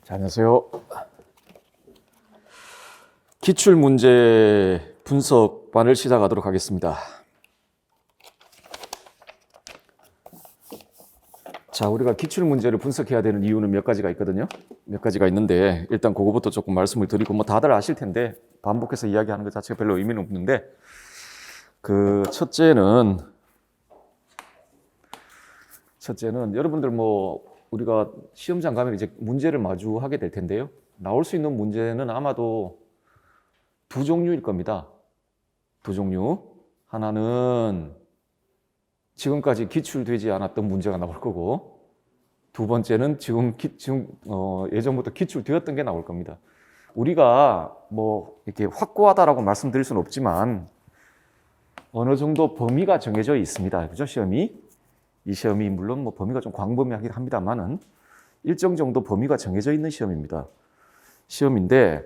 자, 안녕하세요. 기출문제 분석반을 시작하도록 하겠습니다. 자, 우리가 기출문제를 분석해야 되는 이유는 몇 가지가 있거든요. 몇 가지가 있는데 일단 그거부터 조금 말씀을 드리고 뭐 다들 아실 텐데 반복해서 이야기하는 것 자체가 별로 의미는 없는데 첫째는 여러분들 뭐 우리가 시험장 가면 이제 문제를 마주하게 될 텐데요. 나올 수 있는 문제는 아마도 두 종류일 겁니다. 두 종류. 하나는 지금까지 기출되지 않았던 문제가 나올 거고, 두 번째는 예전부터 기출되었던 게 나올 겁니다. 우리가 뭐 이렇게 확고하다라고 말씀드릴 수는 없지만 어느 정도 범위가 정해져 있습니다. 그죠? 이 시험이 물론 뭐 범위가 좀 광범위하긴 합니다만은 일정 정도 범위가 정해져 있는 시험인데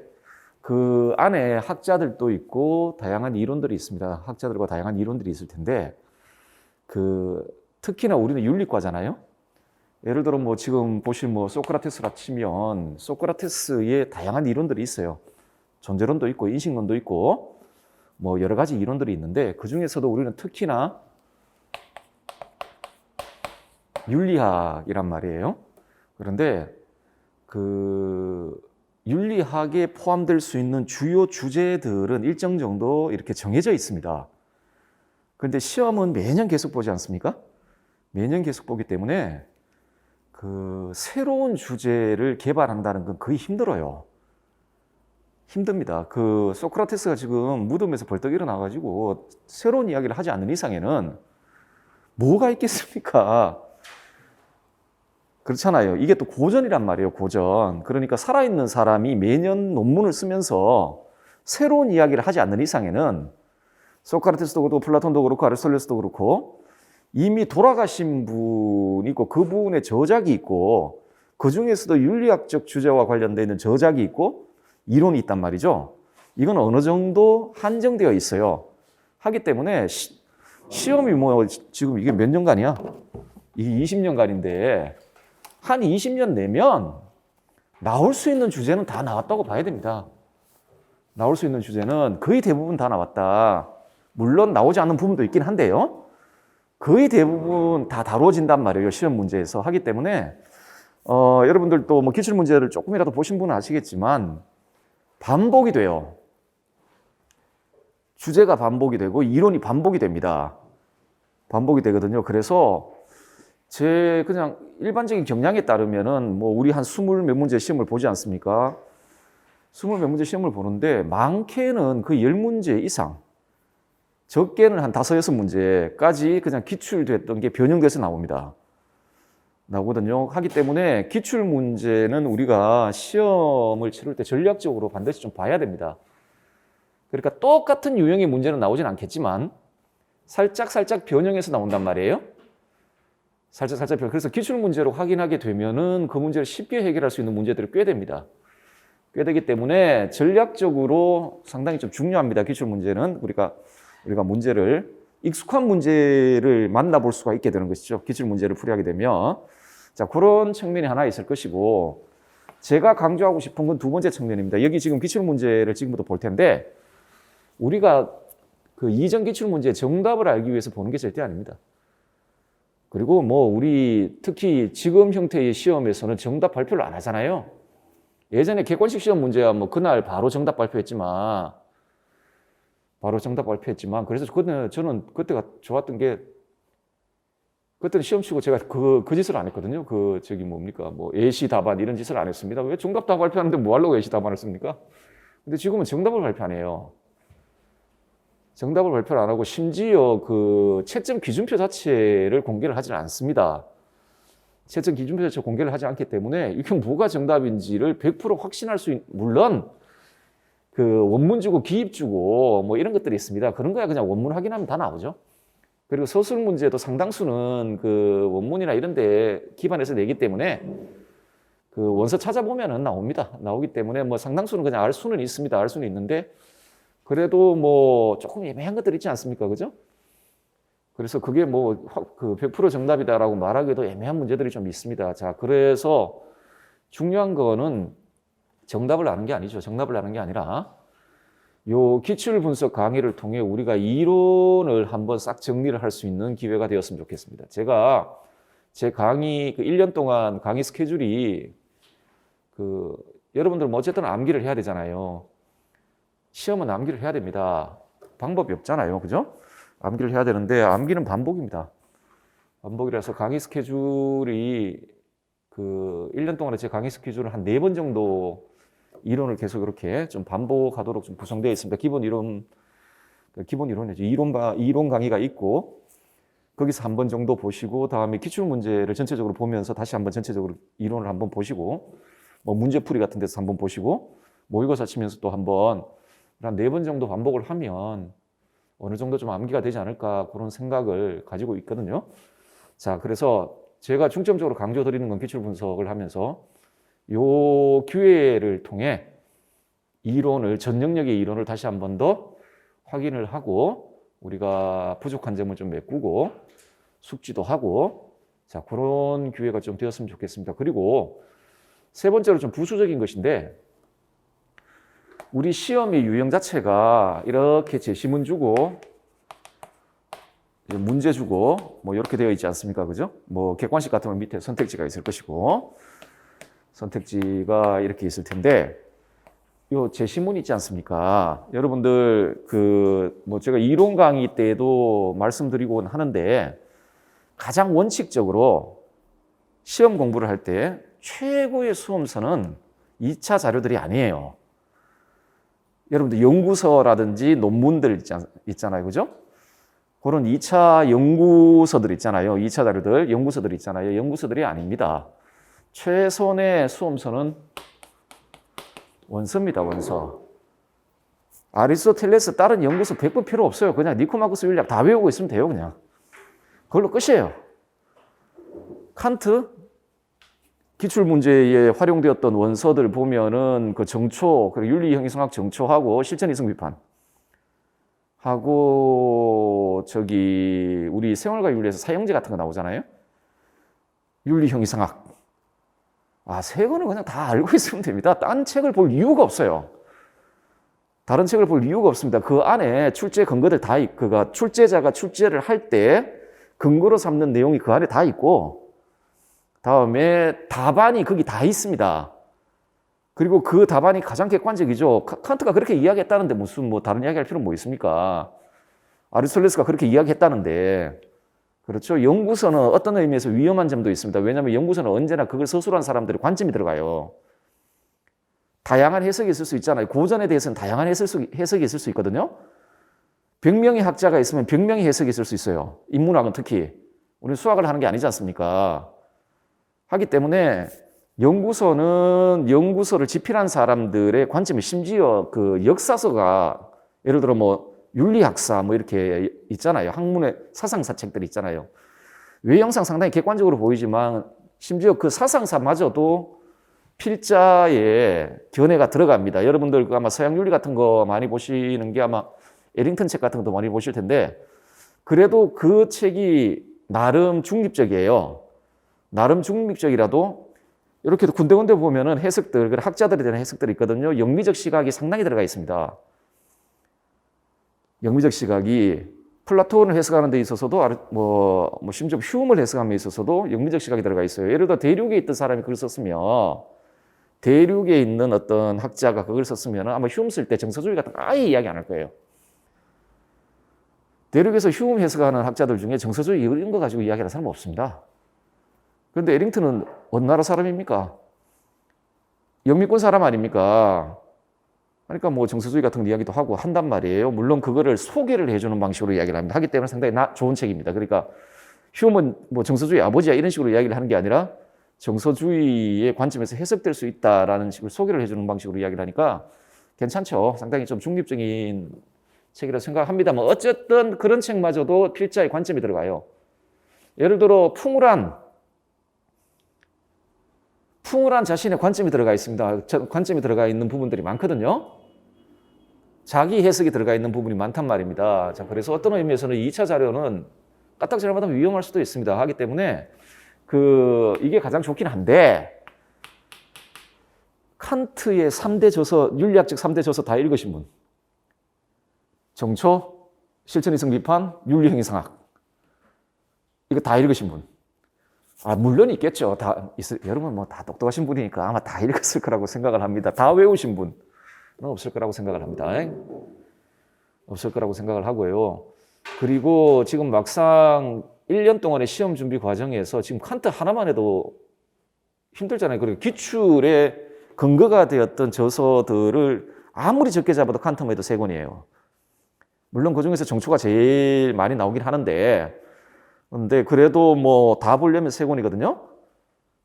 그 안에 학자들도 있고 다양한 이론들이 있습니다. 학자들과 다양한 이론들이 있을 텐데 특히나 우리는 윤리과잖아요. 예를 들어 뭐 지금 보실 뭐 소크라테스라 치면 소크라테스의 다양한 이론들이 있어요. 존재론도 있고 인식론도 있고 뭐 여러 가지 이론들이 있는데 그 중에서도 우리는 특히나 윤리학이란 말이에요. 그런데 윤리학에 포함될 수 있는 주요 주제들은 일정 정도 이렇게 정해져 있습니다. 그런데 시험은 매년 계속 보지 않습니까? 매년 계속 보기 때문에 새로운 주제를 개발한다는 건 거의 힘들어요. 힘듭니다. 소크라테스가 지금 무덤에서 벌떡 일어나가지고 새로운 이야기를 하지 않는 이상에는 뭐가 있겠습니까? 그렇잖아요. 이게 또 고전이란 말이에요, 고전. 그러니까 살아있는 사람이 매년 논문을 쓰면서 새로운 이야기를 하지 않는 이상에는 소크라테스도 그렇고 플라톤도 그렇고 아리스토텔레스도 그렇고 이미 돌아가신 분이 있고 그분의 저작이 있고 그 중에서도 윤리학적 주제와 관련되어 있는 저작이 있고 이론이 있단 말이죠. 이건 어느 정도 한정되어 있어요. 하기 때문에 시험이 뭐 지금 이게 몇 년간이야? 이게 20년간인데 한 20년 내면 나올 수 있는 주제는 다 나왔다고 봐야 됩니다. 나올 수 있는 주제는 거의 대부분 다 나왔다. 물론 나오지 않는 부분도 있긴 한데요. 거의 대부분 다 다뤄진단 말이에요. 시험 문제에서. 하기 때문에 여러분들도 뭐 기출 문제를 조금이라도 보신 분은 아시겠지만 반복이 돼요. 주제가 반복이 되고 이론이 반복이 됩니다. 반복이 되거든요. 그래서 제 그냥 일반적인 경향에 따르면은 뭐 우리 한 20 몇 문제 시험을 보지 않습니까? 20 몇 문제 시험을 보는데 많게는 그 10문제 이상, 적게는 한 5, 6문제까지 그냥 기출됐던 게 변형돼서 나오거든요. 하기 때문에 기출 문제는 우리가 시험을 치를 때 전략적으로 반드시 좀 봐야 됩니다. 그러니까 똑같은 유형의 문제는 나오진 않겠지만 살짝 변형해서 나온단 말이에요. 살짝 변형. 그래서 기출 문제로 확인하게 되면은 그 문제를 쉽게 해결할 수 있는 문제들이 꽤 됩니다. 꽤 되기 때문에 전략적으로 상당히 좀 중요합니다. 기출 문제는 우리가 문제를 익숙한 문제를 만나볼 수가 있게 되는 것이죠. 기출 문제를 풀이하게 되면. 자, 그런 측면이 하나 있을 것이고, 제가 강조하고 싶은 건 두 번째 측면입니다. 여기 지금 기출 문제를 지금부터 볼 텐데, 우리가 이전 기출 문제의 정답을 알기 위해서 보는 게 절대 아닙니다. 그리고 뭐 우리 특히 지금 형태의 시험에서는 정답 발표를 안 하잖아요. 예전에 객관식 시험 문제야 뭐 그날 바로 정답 발표했지만 그래서 저는 그때가 좋았던 게 그때는 시험 치고 제가 그 짓을 안 했거든요. 뭐 예시 답안 이런 짓을 안 했습니다. 왜 정답 다 발표하는데 뭐 하려고 예시 답안을 씁니까? 근데 지금은 정답을 발표 안 해요. 정답을 발표를 안 하고 심지어 채점 기준표 자체를 공개를 하지 않습니다. 채점 기준표 자체 공개를 하지 않기 때문에 이게 뭐가 정답인지를 100% 확신할 수 있는, 물론 원문 주고 기입 주고 뭐 이런 것들이 있습니다. 그런 거야 그냥 원문 확인하면 다 나오죠. 그리고 서술 문제도 상당수는 원문이나 이런 데 기반해서 내기 때문에 원서 찾아보면은 나옵니다. 나오기 때문에 뭐 상당수는 그냥 알 수는 있습니다. 알 수는 있는데 그래도 뭐 조금 애매한 것들 있지 않습니까? 그죠? 그래서 그게 뭐 100% 정답이다라고 말하기도 애매한 문제들이 좀 있습니다. 자, 그래서 중요한 거는 정답을 아는 게 아니죠. 정답을 아는 게 아니라 요 기출 분석 강의를 통해 우리가 이론을 한번 싹 정리를 할 수 있는 기회가 되었으면 좋겠습니다. 제가 제 강의 1년 동안 강의 스케줄이 여러분들 뭐 어쨌든 암기를 해야 되잖아요. 시험은 암기를 해야 됩니다. 방법이 없잖아요. 그죠? 암기를 해야 되는데 암기는 반복입니다. 반복이라서 강의 스케줄이 1년 동안에 제 강의 스케줄을 한 4번 정도 이론을 계속 이렇게 좀 반복하도록 좀 구성되어 있습니다. 기본 이론이죠. 이론 강의가 있고 거기서 한 번 정도 보시고 다음에 기출 문제를 전체적으로 보면서 다시 한번 전체적으로 이론을 한번 보시고 뭐 문제풀이 같은 데서 한번 보시고 모의고사 치면서 또 한번 한 4번 정도 반복을 하면 어느 정도 좀 암기가 되지 않을까 그런 생각을 가지고 있거든요. 자, 그래서 제가 중점적으로 강조드리는 건 기출 분석을 하면서 요 기회를 통해 전 영역의 이론을 다시 한 번 더 확인을 하고 우리가 부족한 점을 좀 메꾸고 숙지도 하고 자, 그런 기회가 좀 되었으면 좋겠습니다. 그리고 세 번째로 좀 부수적인 것인데 우리 시험의 유형 자체가 이렇게 제시문 주고 문제 주고 뭐 이렇게 되어 있지 않습니까? 그죠? 뭐 객관식 같으면 밑에 선택지가 있을 것이고 선택지가 이렇게 있을 텐데 요 제시문 있지 않습니까? 여러분들 뭐 제가 이론 강의 때도 말씀드리곤 하는데 가장 원칙적으로 시험 공부를 할 때 최고의 수험서는 2차 자료들이 아니에요. 여러분들 연구서라든지 논문들 있잖아요. 그죠? 그런 2차 연구서들 있잖아요. 2차 자료들, 연구서들 있잖아요. 연구서들이 아닙니다. 최선의 수험서는 원서입니다. 원서. 아리스토텔레스 다른 연구서 100번 필요 없어요. 그냥 니코마코스 윤리학 다 외우고 있으면 돼요. 그냥. 그걸로 끝이에요. 칸트 기출문제에 활용되었던 원서들 보면은 그 정초, 그리고 윤리형이성학 정초하고 실천이성 비판 하고 우리 생활과 윤리에서 사형제 같은 거 나오잖아요. 윤리형이성학. 세 권은 그냥 다 알고 있으면 됩니다. 딴 책을 볼 이유가 없어요. 다른 책을 볼 이유가 없습니다. 그 안에 출제 근거들 출제자가 출제를 할 때 근거로 삼는 내용이 그 안에 다 있고 다음에 답안이 거기 다 있습니다. 그리고 그 답안이 가장 객관적이죠. 칸트가 그렇게 이야기했다는데 무슨 뭐 다른 이야기할 필요는 뭐 있습니까? 아리스토텔레스가 그렇게 이야기했다는데 그렇죠. 연구서는 어떤 의미에서 위험한 점도 있습니다. 왜냐하면 연구서는 언제나 그걸 서술한 사람들의 관점이 들어가요. 다양한 해석이 있을 수 있잖아요. 고전에 대해서는 다양한 해석이 있을 수 있거든요. 100명의 학자가 있으면 100명의 해석이 있을 수 있어요. 인문학은 특히. 우리는 수학을 하는 게 아니지 않습니까? 하기 때문에 연구서를 집필한 사람들의 관점이 심지어 역사서가 예를 들어 뭐 윤리학사 뭐 이렇게 있잖아요. 학문의 사상사 책들이 있잖아요. 외형상 상당히 객관적으로 보이지만 심지어 그 사상사마저도 필자의 견해가 들어갑니다. 여러분들 아마 서양 윤리 같은 거 많이 보시는 게 아마 에링턴 책 같은 것도 많이 보실 텐데 그래도 그 책이 나름 중립적이에요. 나름 중립적이라도 이렇게 군데군데 보면은 해석들, 학자들에 대한 해석들이 있거든요. 영미적 시각이 상당히 들어가 있습니다. 영미적 시각이 플라톤을 해석하는 데 있어서도 심지어 휴움을 해석하는 데 있어서도 영미적 시각이 들어가 있어요. 예를 들어 대륙에 있던 사람이 그걸 썼으면 대륙에 있는 어떤 학자가 그걸 썼으면 아마 휴움 쓸 때 정서주의 같은 거 아예 이야기 안 할 거예요. 대륙에서 휴움 해석하는 학자들 중에 정서주의 이런 거 가지고 이야기하는 사람은 없습니다. 그런데 에링턴은 어느 나라 사람입니까? 영미권 사람 아닙니까? 그러니까 뭐 정서주의 같은 이야기도 하고 한단 말이에요. 물론 그거를 소개를 해주는 방식으로 이야기를 합니다. 하기 때문에 상당히 좋은 책입니다. 그러니까 휴움은 뭐 정서주의 아버지야 이런 식으로 이야기를 하는 게 아니라 정서주의의 관점에서 해석될 수 있다라는 식으로 소개를 해주는 방식으로 이야기를 하니까 괜찮죠. 상당히 좀 중립적인 책이라고 생각합니다만 어쨌든 그런 책마저도 필자의 관점이 들어가요. 예를 들어 풍울한 자신의 관점이 들어가 있습니다. 관점이 들어가 있는 부분들이 많거든요. 자기 해석이 들어가 있는 부분이 많단 말입니다. 자, 그래서 어떤 의미에서는 2차 자료는 까딱 잘못하면 위험할 수도 있습니다. 하기 때문에 이게 가장 좋긴 한데 칸트의 3대 저서, 윤리학적 3대 저서 다 읽으신 분? 정초, 실천이성 비판, 윤리행위상학. 이거 다 읽으신 분? 물론 있겠죠. 여러분 뭐 다 똑똑하신 분이니까 아마 다 읽었을 거라고 생각을 합니다. 다 외우신 분은 없을 거라고 생각을 합니다. 없을 거라고 생각을 하고요. 그리고 지금 막상 1년 동안의 시험 준비 과정에서 지금 칸트 하나만 해도 힘들잖아요. 그리고 기출의 근거가 되었던 저서들을 아무리 적게 잡아도 칸트만 해도 3권이에요. 물론 그 중에서 정초가 제일 많이 나오긴 하는데, 근데 그래도 뭐 다 보려면 3권이거든요.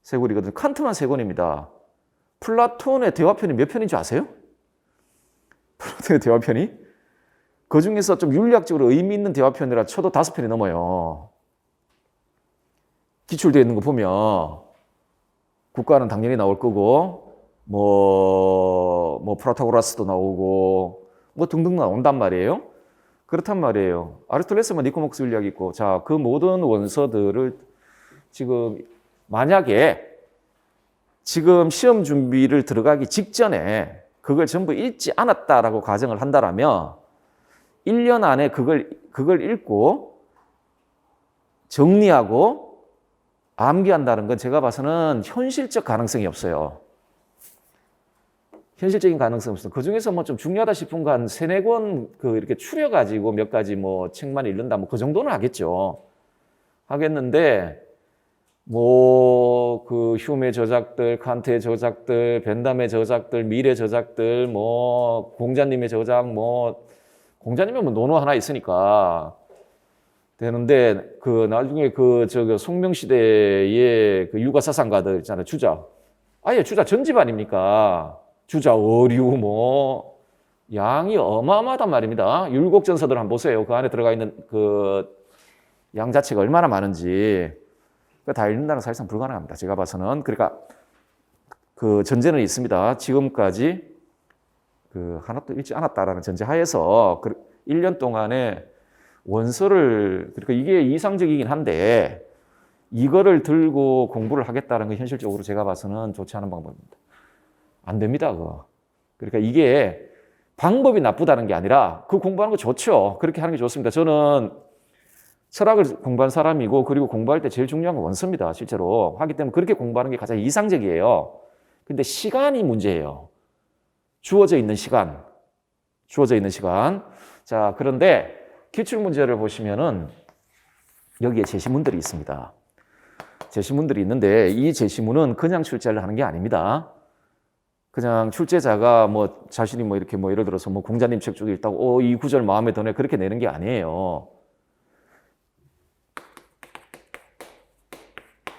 3권이거든요. 칸트만 3권입니다. 플라톤의 대화편이 몇 편인 줄 아세요? 플라톤의 대화편이? 그 중에서 좀 윤리학적으로 의미 있는 대화편이라 쳐도 5편이 넘어요. 기출되어 있는 거 보면 국가는 당연히 나올 거고, 뭐 프라타고라스도 나오고, 뭐 등등 나온단 말이에요. 그렇단 말이에요. 아리스토텔레스만 니코마코스 윤리학이 있고, 자, 그 모든 원서들을 지금 만약에 지금 시험 준비를 들어가기 직전에 그걸 전부 읽지 않았다라고 가정을 한다라면 1년 안에 그걸 읽고 정리하고 암기한다는 건 제가 봐서는 현실적 가능성이 없어요. 현실적인 가능성이 없어요. 그 중에서 뭐 좀 중요하다 싶은 거 한 3-4권 이렇게 추려가지고 몇 가지 뭐 책만 읽는다 뭐 그 정도는 하겠죠. 하겠는데 뭐 그 휴메 저작들, 칸트의 저작들, 벤담의 저작들, 밀의 저작들, 뭐 공자님의 저작, 뭐 공자님은 뭐 논어 하나 있으니까 되는데 그 나중에 송명시대의 그 유가사상가들 있잖아요. 주자. 아예 주자 전집 아닙니까? 주자, 어류, 뭐 양이 어마어마하단 말입니다. 율곡전서들 한번 보세요. 그 안에 들어가 있는 그 양 자체가 얼마나 많은지. 다 읽는다는 사실상 불가능합니다. 제가 봐서는. 그러니까 그 전제는 있습니다. 지금까지 그 하나도 읽지 않았다라는 전제 하에서 1년 동안에 원서를, 그러니까 이게 이상적이긴 한데 이거를 들고 공부를 하겠다는 건 현실적으로 제가 봐서는 좋지 않은 방법입니다. 안 됩니다, 그거. 그러니까 이게 방법이 나쁘다는 게 아니라 그 공부하는 거 좋죠. 그렇게 하는 게 좋습니다. 저는 철학을 공부한 사람이고 그리고 공부할 때 제일 중요한 건 원서입니다. 실제로. 하기 때문에 그렇게 공부하는 게 가장 이상적이에요. 근데 시간이 문제예요. 주어져 있는 시간. 주어져 있는 시간. 자, 그런데 기출문제를 보시면은 여기에 제시문들이 있습니다. 제시문들이 있는데 이 제시문은 그냥 출제를 하는 게 아닙니다. 그냥 출제자가 뭐 자신이 뭐 이렇게 뭐 예를 들어서 뭐 공자님 책 쭉 읽다고 이 구절 마음에 드네 그렇게 내는 게 아니에요.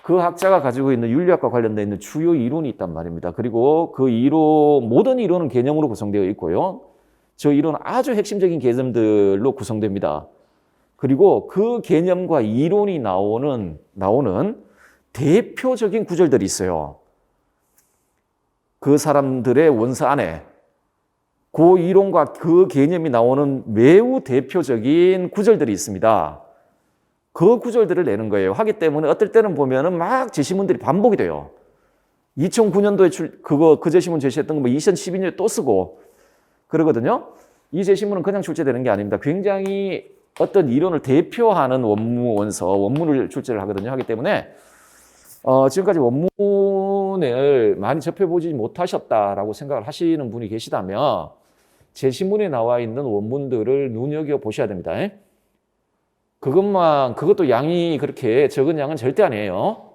그 학자가 가지고 있는 윤리학과 관련되어 있는 주요 이론이 있단 말입니다. 그리고 그 모든 이론은 개념으로 구성되어 있고요. 저 이론은 아주 핵심적인 개념들로 구성됩니다. 그리고 그 개념과 이론이 나오는 대표적인 구절들이 있어요. 그 사람들의 원서 안에 그 이론과 그 개념이 나오는 매우 대표적인 구절들이 있습니다. 그 구절들을 내는 거예요. 하기 때문에 어떨 때는 보면은 막 제시문들이 반복이 돼요. 2009년도에 그 제시문 제시했던 거 뭐 2012년에 또 쓰고 그러거든요. 이 제시문은 그냥 출제되는 게 아닙니다. 굉장히 어떤 이론을 대표하는 원문을 출제를 하거든요. 하기 때문에 지금까지 원문을 많이 접해보지 못하셨다라고 생각을 하시는 분이 계시다면 제시문에 나와 있는 원문들을 눈여겨보셔야 됩니다. 그것도 양이 그렇게 적은 양은 절대 아니에요.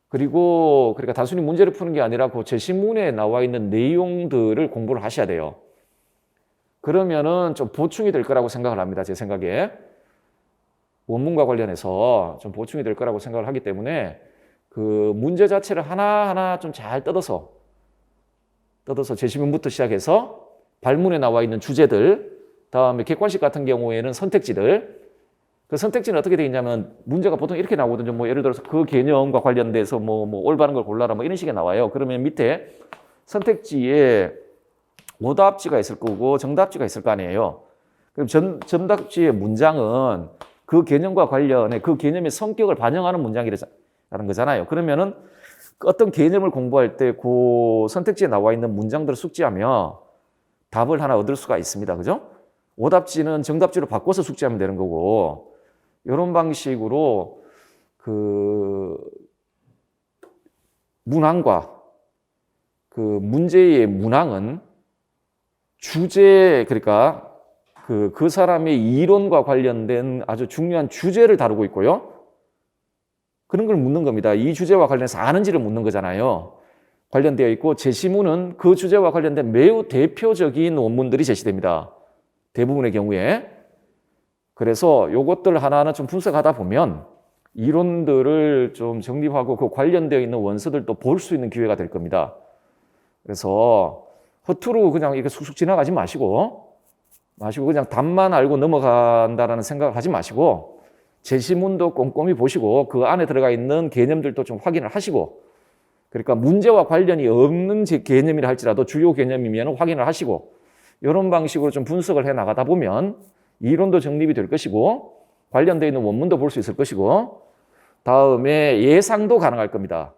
그리고 그러니까 단순히 문제를 푸는 게 아니라 그 제시문에 나와 있는 내용들을 공부를 하셔야 돼요. 그러면은 좀 보충이 될 거라고 생각을 합니다. 제 생각에. 원문과 관련해서 좀 보충이 될 거라고 생각을 하기 때문에 그 문제 자체를 하나하나 좀 잘 뜯어서 제시문부터 시작해서 발문에 나와 있는 주제들, 다음에 객관식 같은 경우에는 선택지들. 그 선택지는 어떻게 되어 있냐면 문제가 보통 이렇게 나오거든요. 뭐 예를 들어서 그 개념과 관련돼서 뭐 올바른 걸 골라라 뭐 이런 식의 나와요. 그러면 밑에 선택지에 오답지가 있을 거고 정답지가 있을 거 아니에요. 그럼 정답지의 문장은 그 개념과 관련해 그 개념의 성격을 반영하는 문장이라는 거잖아요. 그러면은 어떤 개념을 공부할 때 그 선택지에 나와 있는 문장들을 숙지하며 답을 하나 얻을 수가 있습니다. 그죠? 오답지는 정답지로 바꿔서 숙지하면 되는 거고, 이런 방식으로 그 문항과 그 문제의 문항은 주제, 그러니까 그 사람의 이론과 관련된 아주 중요한 주제를 다루고 있고요. 그런 걸 묻는 겁니다. 이 주제와 관련해서 아는지를 묻는 거잖아요. 관련되어 있고, 제시문은 그 주제와 관련된 매우 대표적인 원문들이 제시됩니다. 대부분의 경우에. 그래서 요것들 하나하나 좀 분석하다 보면 이론들을 좀 정립하고 그 관련되어 있는 원서들도 볼 수 있는 기회가 될 겁니다. 그래서 허투루 그냥 이렇게 쑥쑥 지나가지 마시고 그냥 답만 알고 넘어간다라는 생각을 하지 마시고 제시문도 꼼꼼히 보시고 그 안에 들어가 있는 개념들도 좀 확인을 하시고, 그러니까 문제와 관련이 없는 개념이라 할지라도 주요 개념이면 확인을 하시고, 이런 방식으로 좀 분석을 해 나가다 보면 이론도 정립이 될 것이고 관련되어 있는 원문도 볼 수 있을 것이고, 다음에 예상도 가능할 겁니다.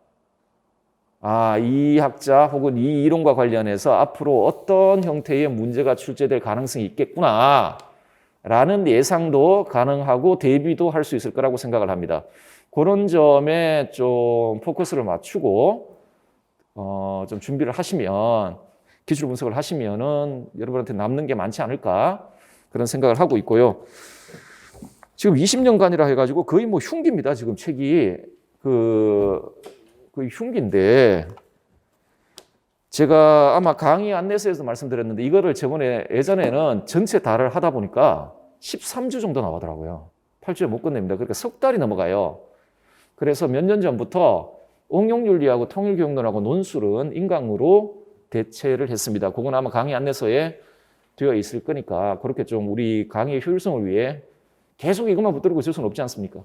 아, 이 학자 혹은 이 이론과 관련해서 앞으로 어떤 형태의 문제가 출제될 가능성이 있겠구나 라는 예상도 가능하고 대비도 할 수 있을 거라고 생각을 합니다. 그런 점에 좀 포커스를 맞추고 좀 준비를 하시면, 기출 분석을 하시면은 여러분한테 남는 게 많지 않을까 그런 생각을 하고 있고요. 지금 20년간이라 해가지고 거의 뭐 흉기입니다. 지금 책이 거의 흉기인데, 제가 아마 강의 안내서에서 말씀드렸는데 이거를 예전에는 전체 다를 하다 보니까 13주 정도 나오더라고요. 8주에 못 끝냅니다. 그러니까 석 달이 넘어가요. 그래서 몇 년 전부터 응용윤리하고 통일교육론하고 논술은 인강으로 대체를 했습니다. 그건 아마 강의 안내서에 되어 있을 거니까 그렇게 좀 우리 강의의 효율성을 위해 계속 이것만 붙들고 있을 수는 없지 않습니까?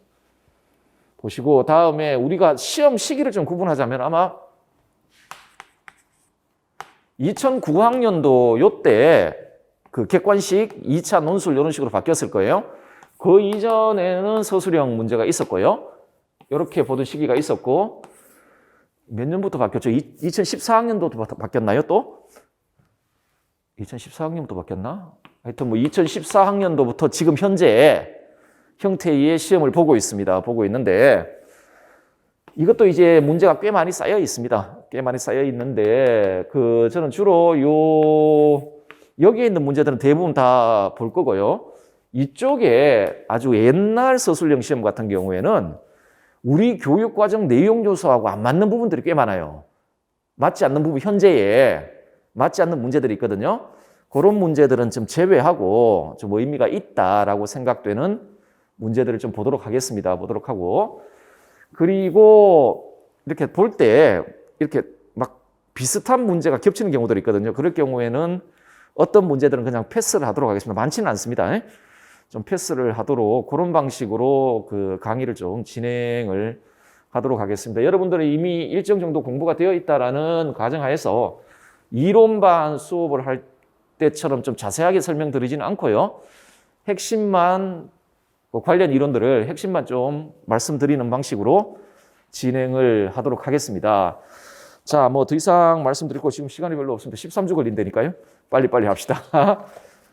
보시고, 다음에 우리가 시험 시기를 좀 구분하자면 아마 2009학년도 요때 그 객관식 2차 논술 이런 식으로 바뀌었을 거예요. 그 이전에는 서술형 문제가 있었고요. 이렇게 보던 시기가 있었고, 몇 년부터 바뀌었죠? 2014학년도도 바뀌었나요, 또? 2014학년부터 바뀌었나? 하여튼 뭐 2014학년도부터 지금 현재 형태의 시험을 보고 있습니다. 보고 있는데, 이것도 이제 문제가 꽤 많이 쌓여 있습니다. 꽤 많이 쌓여 있는데, 저는 주로 여기에 있는 문제들은 대부분 다 볼 거고요. 이쪽에 아주 옛날 서술형 시험 같은 경우에는 우리 교육과정 내용 요소하고 안 맞는 부분들이 꽤 많아요. 맞지 않는 부분, 현재에 맞지 않는 문제들이 있거든요. 그런 문제들은 좀 제외하고 좀 의미가 있다라고 생각되는 문제들을 좀 보도록 하겠습니다. 보도록 하고. 그리고 이렇게 볼 때 이렇게 막 비슷한 문제가 겹치는 경우들이 있거든요. 그럴 경우에는 어떤 문제들은 그냥 패스를 하도록 하겠습니다. 많지는 않습니다. 좀 패스를 하도록 그런 방식으로 그 강의를 좀 진행을 하도록 하겠습니다. 여러분들은 이미 일정 정도 공부가 되어 있다라는 가정하에서 이론반 수업을 할 때처럼 좀 자세하게 설명드리지는 않고요. 핵심만, 관련 이론들을 핵심만 좀 말씀드리는 방식으로 진행을 하도록 하겠습니다. 자, 뭐 더 이상 말씀드릴 거 지금 시간이 별로 없습니다. 13주 걸린다니까요. 빨리빨리 합시다.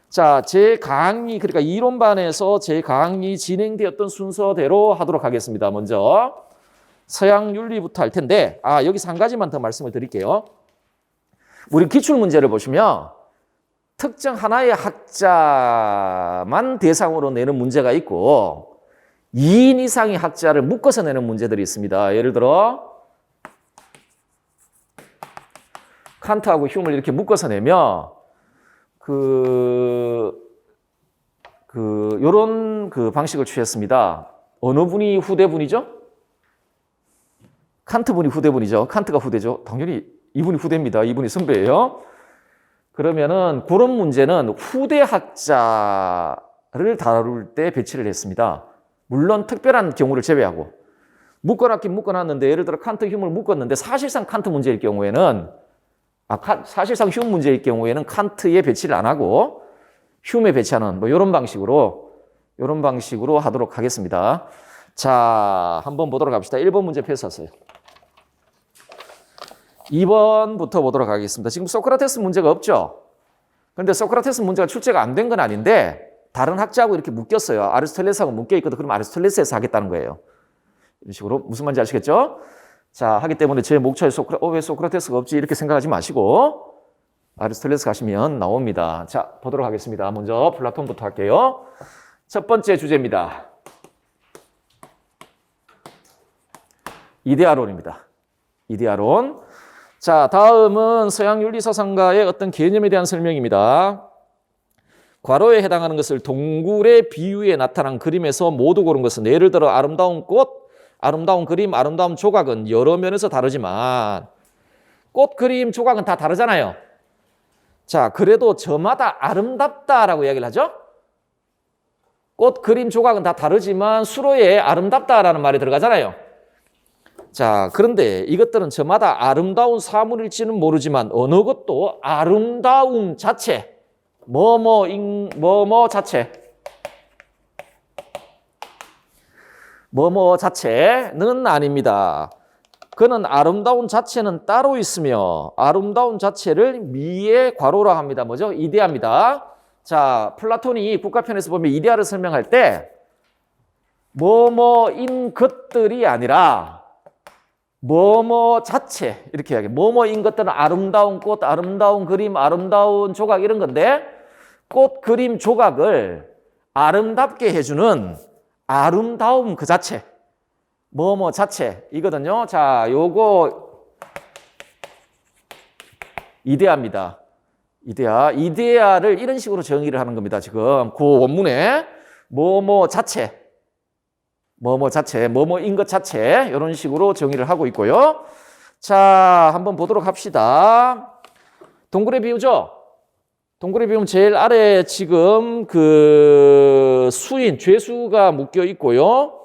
자, 제 강의, 그러니까 이론반에서 제 강의 진행되었던 순서대로 하도록 하겠습니다. 먼저 서양 윤리부터 할 텐데, 여기서 한 가지만 더 말씀을 드릴게요. 우리 기출문제를 보시면 특정 하나의 학자만 대상으로 내는 문제가 있고 2인 이상의 학자를 묶어서 내는 문제들이 있습니다. 예를 들어 칸트하고 휴머를 이렇게 묶어서 내면 요런 방식을 취했습니다. 어느 분이 후대분이죠? 칸트 분이 후대분이죠. 칸트가 후대죠. 당연히 이분이 후대입니다. 이분이 선배예요. 그러면은 그런 문제는 후대 학자를 다룰 때 배치를 했습니다. 물론 특별한 경우를 제외하고. 묶어놨긴 묶어놨는데, 예를 들어 칸트 휴머를 묶었는데 사실상 칸트 문제일 경우에는 사실상 휴머 문제일 경우에는 칸트에 배치를 안 하고 휴머에 배치하는 뭐 이런 방식으로 하도록 하겠습니다. 자, 한번 보도록 합시다. 1번 문제 패스하세요. 2번부터 보도록 하겠습니다. 지금 소크라테스 문제가 없죠? 그런데 소크라테스 문제가 출제가 안 된 건 아닌데 다른 학자하고 이렇게 묶였어요. 아리스토텔레스하고 묶여있거든. 그럼 아리스토텔레스에서 하겠다는 거예요. 이런 식으로. 무슨 말인지 아시겠죠? 자, 하기 때문에 제 목차에 왜 소크라테스가 없지? 이렇게 생각하지 마시고 아리스토텔레스 가시면 나옵니다. 자, 보도록 하겠습니다. 먼저 플라톤부터 할게요. 첫 번째 주제입니다. 이데아론입니다. 이데아론. 자, 다음은 서양 윤리사상가의 어떤 개념에 대한 설명입니다. 괄호에 해당하는 것을 동굴의 비유에 나타난 그림에서 모두 고른 것은 예를 들어 아름다운 꽃, 아름다운 그림, 아름다운 조각은 여러 면에서 다르지만 꽃, 그림, 조각은 다 다르잖아요. 자, 그래도 저마다 아름답다라고 이야기를 하죠. 꽃, 그림, 조각은 다 다르지만 수로에 아름답다라는 말이 들어가잖아요. 자, 그런데 이것들은 저마다 아름다운 사물일지는 모르지만 어느 것도 아름다움 자체, 뭐뭐 자체는 아닙니다. 그는 아름다운 자체는 따로 있으며 아름다운 자체를 미의 괄호라 합니다. 뭐죠? 이데아입니다. 자, 플라톤이 국가편에서 보면 이데아를 설명할 때 뭐뭐인 것들이 아니라 뭐뭐 자체 이렇게 이야기해요. 뭐뭐인 것들은 아름다운 꽃, 아름다운 그림, 아름다운 조각 이런 건데 꽃, 그림, 조각을 아름답게 해주는 아름다움 그 자체, 뭐뭐 자체 이거든요. 자, 요거 이데아입니다. 이데아를 이런 식으로 정의를 하는 겁니다. 지금 그 원문에 뭐뭐 자체, 뭐뭐인 것 자체 이런 식으로 정의를 하고 있고요. 자, 한번 보도록 합시다. 동굴의 비유죠. 동굴의 비유는 제일 아래 지금 그 수인, 죄수가 묶여 있고요.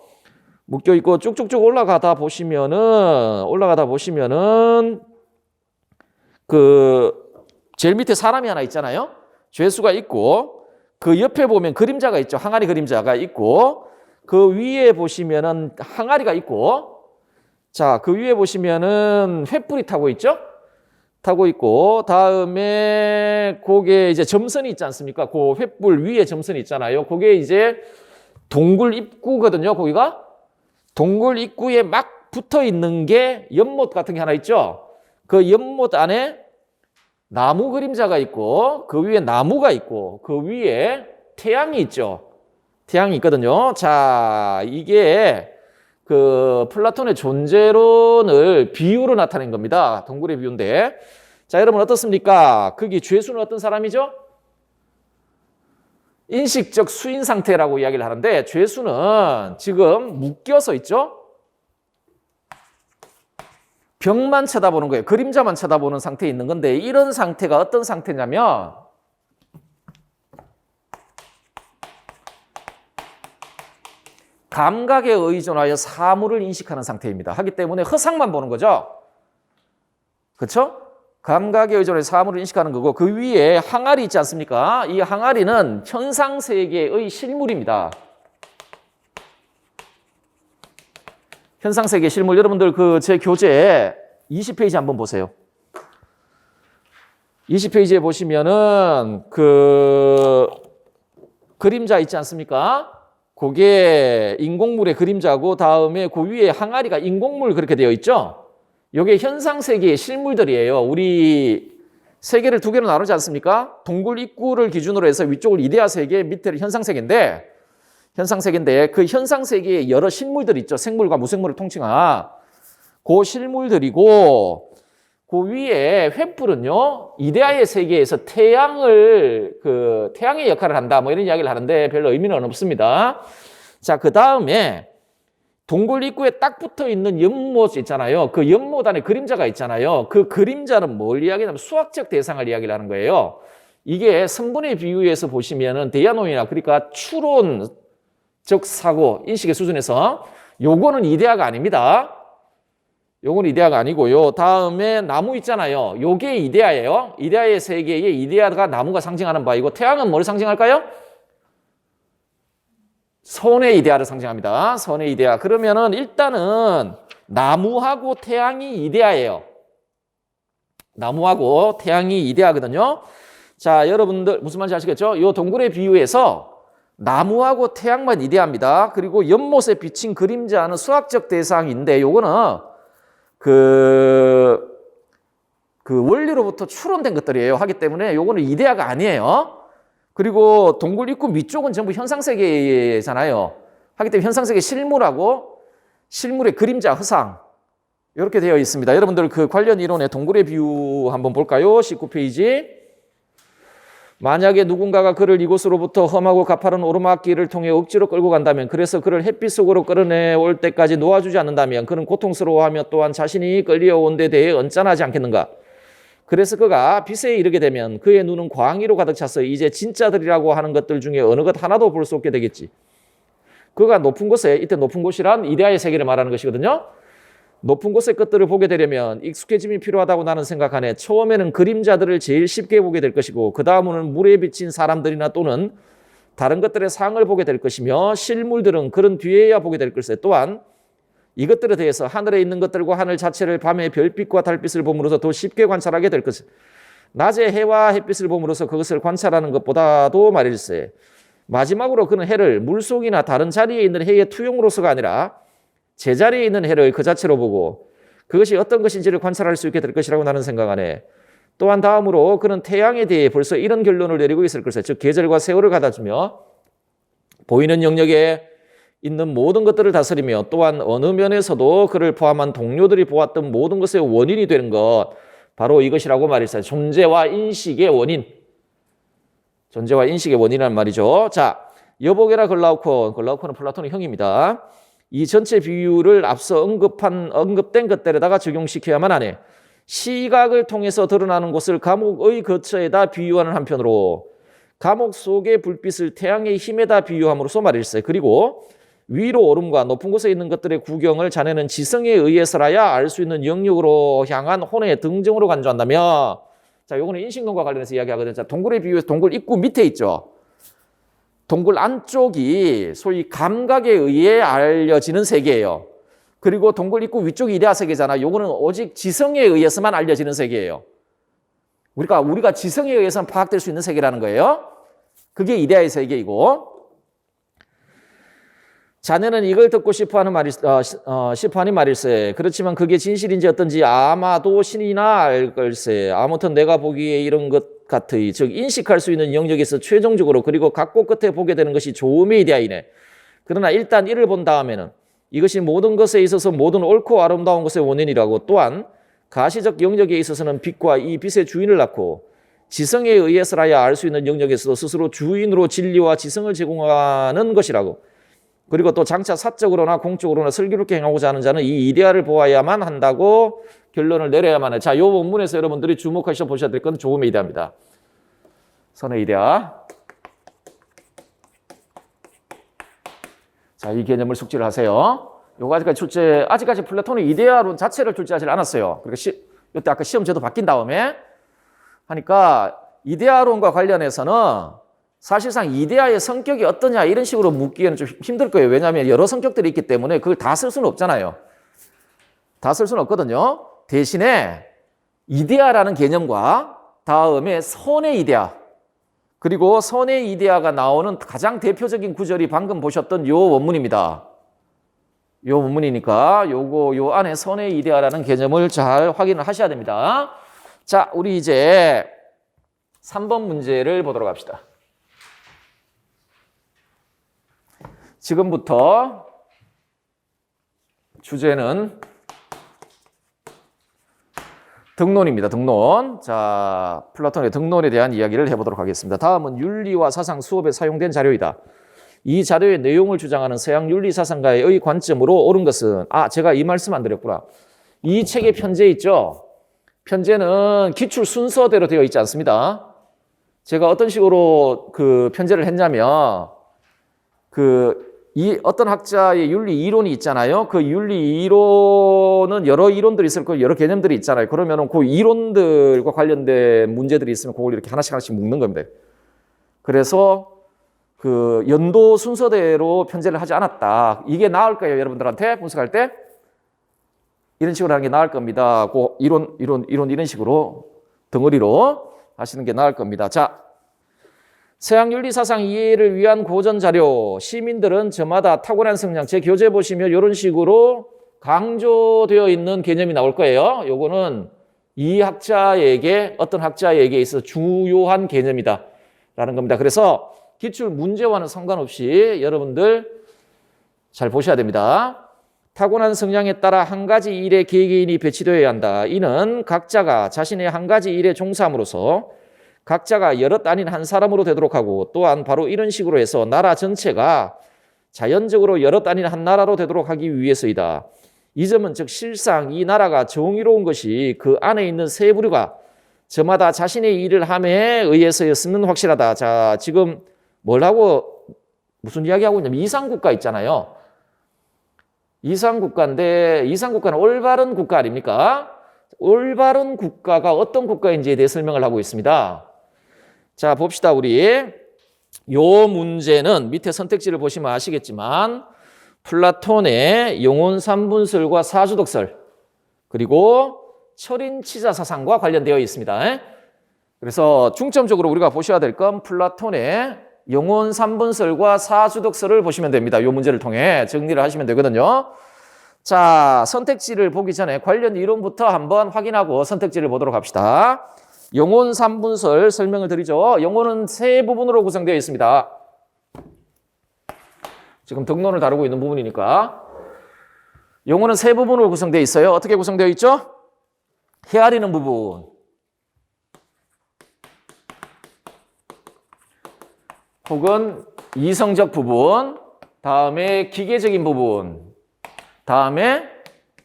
묶여 있고 쭉쭉쭉 올라가다 보시면은 그 제일 밑에 사람이 하나 있잖아요. 죄수가 있고 그 옆에 보면 그림자가 있죠. 항아리 그림자가 있고 그 위에 보시면은 항아리가 있고 자, 그 위에 보시면은 횃불이 타고 있죠. 타고 있고 다음에 그게 이제 점선이 있지 않습니까? 그 횃불 위에 점선이 있잖아요. 그게 이제 동굴 입구거든요. 거기가 동굴 입구에 막 붙어 있는 게 연못 같은 게 하나 있죠. 그 연못 안에 나무 그림자가 있고 그 위에 나무가 있고 그 위에 태양이 있죠. 태양이 있거든요. 자, 이게 그 플라톤의 존재론을 비유로 나타낸 겁니다. 동굴의 비유인데. 자, 여러분 어떻습니까? 거기 죄수는 어떤 사람이죠? 인식적 수인 상태라고 이야기를 하는데 죄수는 지금 묶여서 있죠? 벽만 쳐다보는 거예요. 그림자만 쳐다보는 상태에 있는 건데 이런 상태가 어떤 상태냐면 감각에 의존하여 사물을 인식하는 상태입니다. 하기 때문에 허상만 보는 거죠. 그렇죠? 감각에 의존하여 사물을 인식하는 거고 그 위에 항아리 있지 않습니까? 이 항아리는 현상세계의 실물입니다. 현상세계 실물. 여러분들 그 제 교재 20페이지 한번 보세요. 20페이지에 보시면은 그 그림자 있지 않습니까? 그게 인공물의 그림자고 다음에 그 위에 항아리가 인공물 그렇게 되어 있죠. 이게 현상세계의 실물들이에요. 우리 세계를 두 개로 나누지 않습니까? 동굴 입구를 기준으로 해서 위쪽을 이데아 세계, 밑에를 현상세계인데 그 현상세계에 여러 실물들이 있죠. 생물과 무생물을 통칭한 그 실물들이고 그 위에 횃불은요. 이데아의 세계에서 태양의 역할을 한다. 뭐 이런 이야기를 하는데 별로 의미는 없습니다. 자, 그 다음에 동굴 입구에 딱 붙어 있는 연못 있잖아요. 그 연못 안에 그림자가 있잖아요. 그 그림자는 뭘 이야기하냐면 수학적 대상을 이야기를 하는 거예요. 이게 성분의 비유에서 보시면은 데이아논이나 그러니까 추론적 사고, 인식의 수준에서 요거는 이데아가 아닙니다. 요건 이데아가 아니고요. 다음에 나무 있잖아요. 요게 이데아예요. 이데아의 세계에 이데아가 나무가 상징하는 바이고 태양은 뭘 상징할까요? 선의 이데아를 상징합니다. 선의 이데아. 그러면은 일단은 나무하고 태양이 이데아예요. 나무하고 태양이 이데아거든요. 자, 여러분들 무슨 말인지 아시겠죠? 이 동굴의 비유에서 나무하고 태양만 이데아입니다. 그리고 연못에 비친 그림자는 수학적 대상인데 요거는 그 원리로부터 추론된 것들이에요. 하기 때문에 요거는 이데아가 아니에요. 그리고 동굴 입구 위쪽은 전부 현상세계잖아요. 하기 때문에 현상세계 실물하고 실물의 그림자 허상 이렇게 되어 있습니다. 여러분들 그 관련 이론의 동굴의 비유 한번 볼까요? 19페이지. 만약에 누군가가 그를 이곳으로부터 험하고 가파른 오르막길을 통해 억지로 끌고 간다면, 그래서 그를 햇빛 속으로 끌어내올 때까지 놓아주지 않는다면 그는 고통스러워하며 또한 자신이 끌려온 데 대해 언짢아하지 않겠는가? 그래서 그가 빛에 이르게 되면 그의 눈은 광의로 가득 차서 이제 진짜들이라고 하는 것들 중에 어느 것 하나도 볼 수 없게 되겠지. 그가 높은 곳에, 이때 높은 곳이란 이데아의 세계를 말하는 것이거든요. 높은 곳의 것들을 보게 되려면 익숙해짐이 필요하다고 나는 생각하네. 처음에는 그림자들을 제일 쉽게 보게 될 것이고 그 다음은 물에 비친 사람들이나 또는 다른 것들의 상을 보게 될 것이며 실물들은 그런 뒤에야 보게 될 것이다. 또한 이것들에 대해서 하늘에 있는 것들과 하늘 자체를 밤에 별빛과 달빛을 봄으로써 더 쉽게 관찰하게 될 것이다. 낮에 해와 햇빛을 봄으로써 그것을 관찰하는 것보다도 말일세. 마지막으로 그는 해를 물속이나 다른 자리에 있는 해의 투영으로서가 아니라 제자리에 있는 해를 그 자체로 보고 그것이 어떤 것인지를 관찰할 수 있게 될 것이라고 나는 생각하네. 또한 다음으로 그는 태양에 대해 벌써 이런 결론을 내리고 있을 것이다. 즉 계절과 세월을 가다주며 보이는 영역에 있는 모든 것들을 다스리며 또한 어느 면에서도 그를 포함한 동료들이 보았던 모든 것의 원인이 되는 것, 바로 이것이라고 말했어요. 존재와 인식의 원인. 존재와 인식의 원인이란 말이죠. 자, 여보게라 글라우콘은 플라톤의 형입니다. 이 전체 비유를 앞서 언급된 것들에다가 적용시켜야만 하네. 시각을 통해서 드러나는 곳을 감옥의 거처에다 비유하는 한편으로 감옥 속의 불빛을 태양의 힘에다 비유함으로써 말일세. 그리고 위로 오름과 높은 곳에 있는 것들의 구경을 자네는 지성에 의해서라야 알 수 있는 영역으로 향한 혼의 등정으로 간주한다며. 자, 요거는 인식론과 관련해서 이야기하거든요. 자, 동굴의 비유에서 동굴 입구 밑에 있죠. 동굴 안쪽이 소위 감각에 의해 알려지는 세계예요. 그리고 동굴 입구 위쪽이 이데아 세계잖아. 요거는 오직 지성에 의해서만 알려지는 세계예요. 우리가 지성에 의해서만 파악될 수 있는 세계라는 거예요. 그게 이데아의 세계이고, 자네는 이걸 듣고 싶어하는 말일세. 그렇지만 그게 진실인지 어떤지 아마도 신이나 알 걸세. 아무튼 내가 보기에 이런 것 같으이, 즉 인식할 수 있는 영역에서 최종적으로 그리고 각고 끝에 보게 되는 것이 조음의 이데아이네. 그러나 일단 이를 본 다음에는 이것이 모든 것에 있어서 모든 옳고 아름다운 것의 원인이라고, 또한 가시적 영역에 있어서는 빛과 이 빛의 주인을 낳고 지성에 의해서라야 알 수 있는 영역에서도 스스로 주인으로 진리와 지성을 제공하는 것이라고. 그리고 또 장차 사적으로나 공적으로나 슬기롭게 행하고자 하는 자는 이 이데아를 보아야만 한다고 결론을 내려야만 해. 자, 이 본문에서 여러분들이 주목하셔 보셔야 될 건 조음의 이데아입니다. 선의 이데아. 자, 이 개념을 숙지를 하세요. 아직까지 플라톤의 이데아론 자체를 출제하지 않았어요. 그러니까 이때 아까 시험제도 바뀐 다음에 하니까 이데아론과 관련해서는 사실상 이데아의 성격이 어떠냐 이런 식으로 묻기에는 좀 힘들 거예요. 왜냐하면 여러 성격들이 있기 때문에 그걸 다 쓸 수는 없잖아요. 다 쓸 수는 없거든요. 대신에 이데아라는 개념과 다음에 선의 이데아, 그리고 선의 이데아가 나오는 가장 대표적인 구절이 방금 보셨던 요 원문입니다. 요 원문이니까 요 안에 선의 이데아라는 개념을 잘 확인을 하셔야 됩니다. 자, 우리 이제 3번 문제를 보도록 합시다. 지금부터 주제는 등론입니다. 등론. 자, 플라톤의 등론에 대한 이야기를 해보도록 하겠습니다. 다음은 윤리와 사상 수업에 사용된 자료이다. 이 자료의 내용을 주장하는 서양 윤리 사상가의 관점으로 옳은 것은, 제가 이 말씀 안 드렸구나. 이 책의 편제 있죠? 편제는 기출 순서대로 되어 있지 않습니다. 제가 어떤 식으로 그 편제를 했냐면, 이 어떤 학자의 윤리 이론이 있잖아요. 그 윤리 이론은 여러 이론들이 있을 거고 여러 개념들이 있잖아요. 그러면은 그 이론들과 관련된 문제들이 있으면 그걸 이렇게 하나씩 묶는 겁니다. 그래서 그 연도 순서대로 편제를 하지 않았다. 이게 나을 거예요, 여러분들한테 분석할 때. 이런 식으로 하는 게 나을 겁니다. 그 이런 식으로 덩어리로 하시는 게 나을 겁니다. 자, 서양윤리 사상 이해를 위한 고전 자료. 시민들은 저마다 탁월한 성장. 제 교재 보시면 이런 식으로 강조되어 있는 개념이 나올 거예요. 요거는 이 학자에게, 어떤 학자에게 있어서 중요한 개념이다 라는 겁니다. 그래서 기출 문제와는 상관없이 여러분들 잘 보셔야 됩니다. 타고난 성향에 따라 한 가지 일에 개개인이 배치되어야 한다. 이는 각자가 자신의 한 가지 일에 종사함으로써 각자가 여럿 아닌 한 사람으로 되도록 하고, 또한 바로 이런 식으로 해서 나라 전체가 자연적으로 여럿 아닌 한 나라로 되도록 하기 위해서이다. 이 점은 즉 실상 이 나라가 정의로운 것이 그 안에 있는 세 부류가 저마다 자신의 일을 함에 의해서였으면 확실하다. 자, 지금 무슨 이야기하고 있냐면 이상국가 있잖아요. 이상국가인데 이상국가는 올바른 국가 아닙니까? 올바른 국가가 어떤 국가인지에 대해 설명을 하고 있습니다. 자, 봅시다. 우리 요 문제는 밑에 선택지를 보시면 아시겠지만 플라톤의 영혼 삼분설과 사주독설 그리고 철인치자 사상과 관련되어 있습니다. 그래서 중점적으로 우리가 보셔야 될 건 플라톤의 영혼 삼분설과 사주독설을 보시면 됩니다. 이 문제를 통해 정리를 하시면 되거든요. 자, 선택지를 보기 전에 관련 이론부터 한번 확인하고 선택지를 보도록 합시다. 영혼 삼분설 설명을 드리죠. 영혼은 세 부분으로 구성되어 있습니다. 지금 덕론을 다루고 있는 부분이니까. 영혼은 세 부분으로 구성되어 있어요. 어떻게 구성되어 있죠? 헤아리는 부분, 혹은 이성적 부분, 다음에 기계적인 부분, 다음에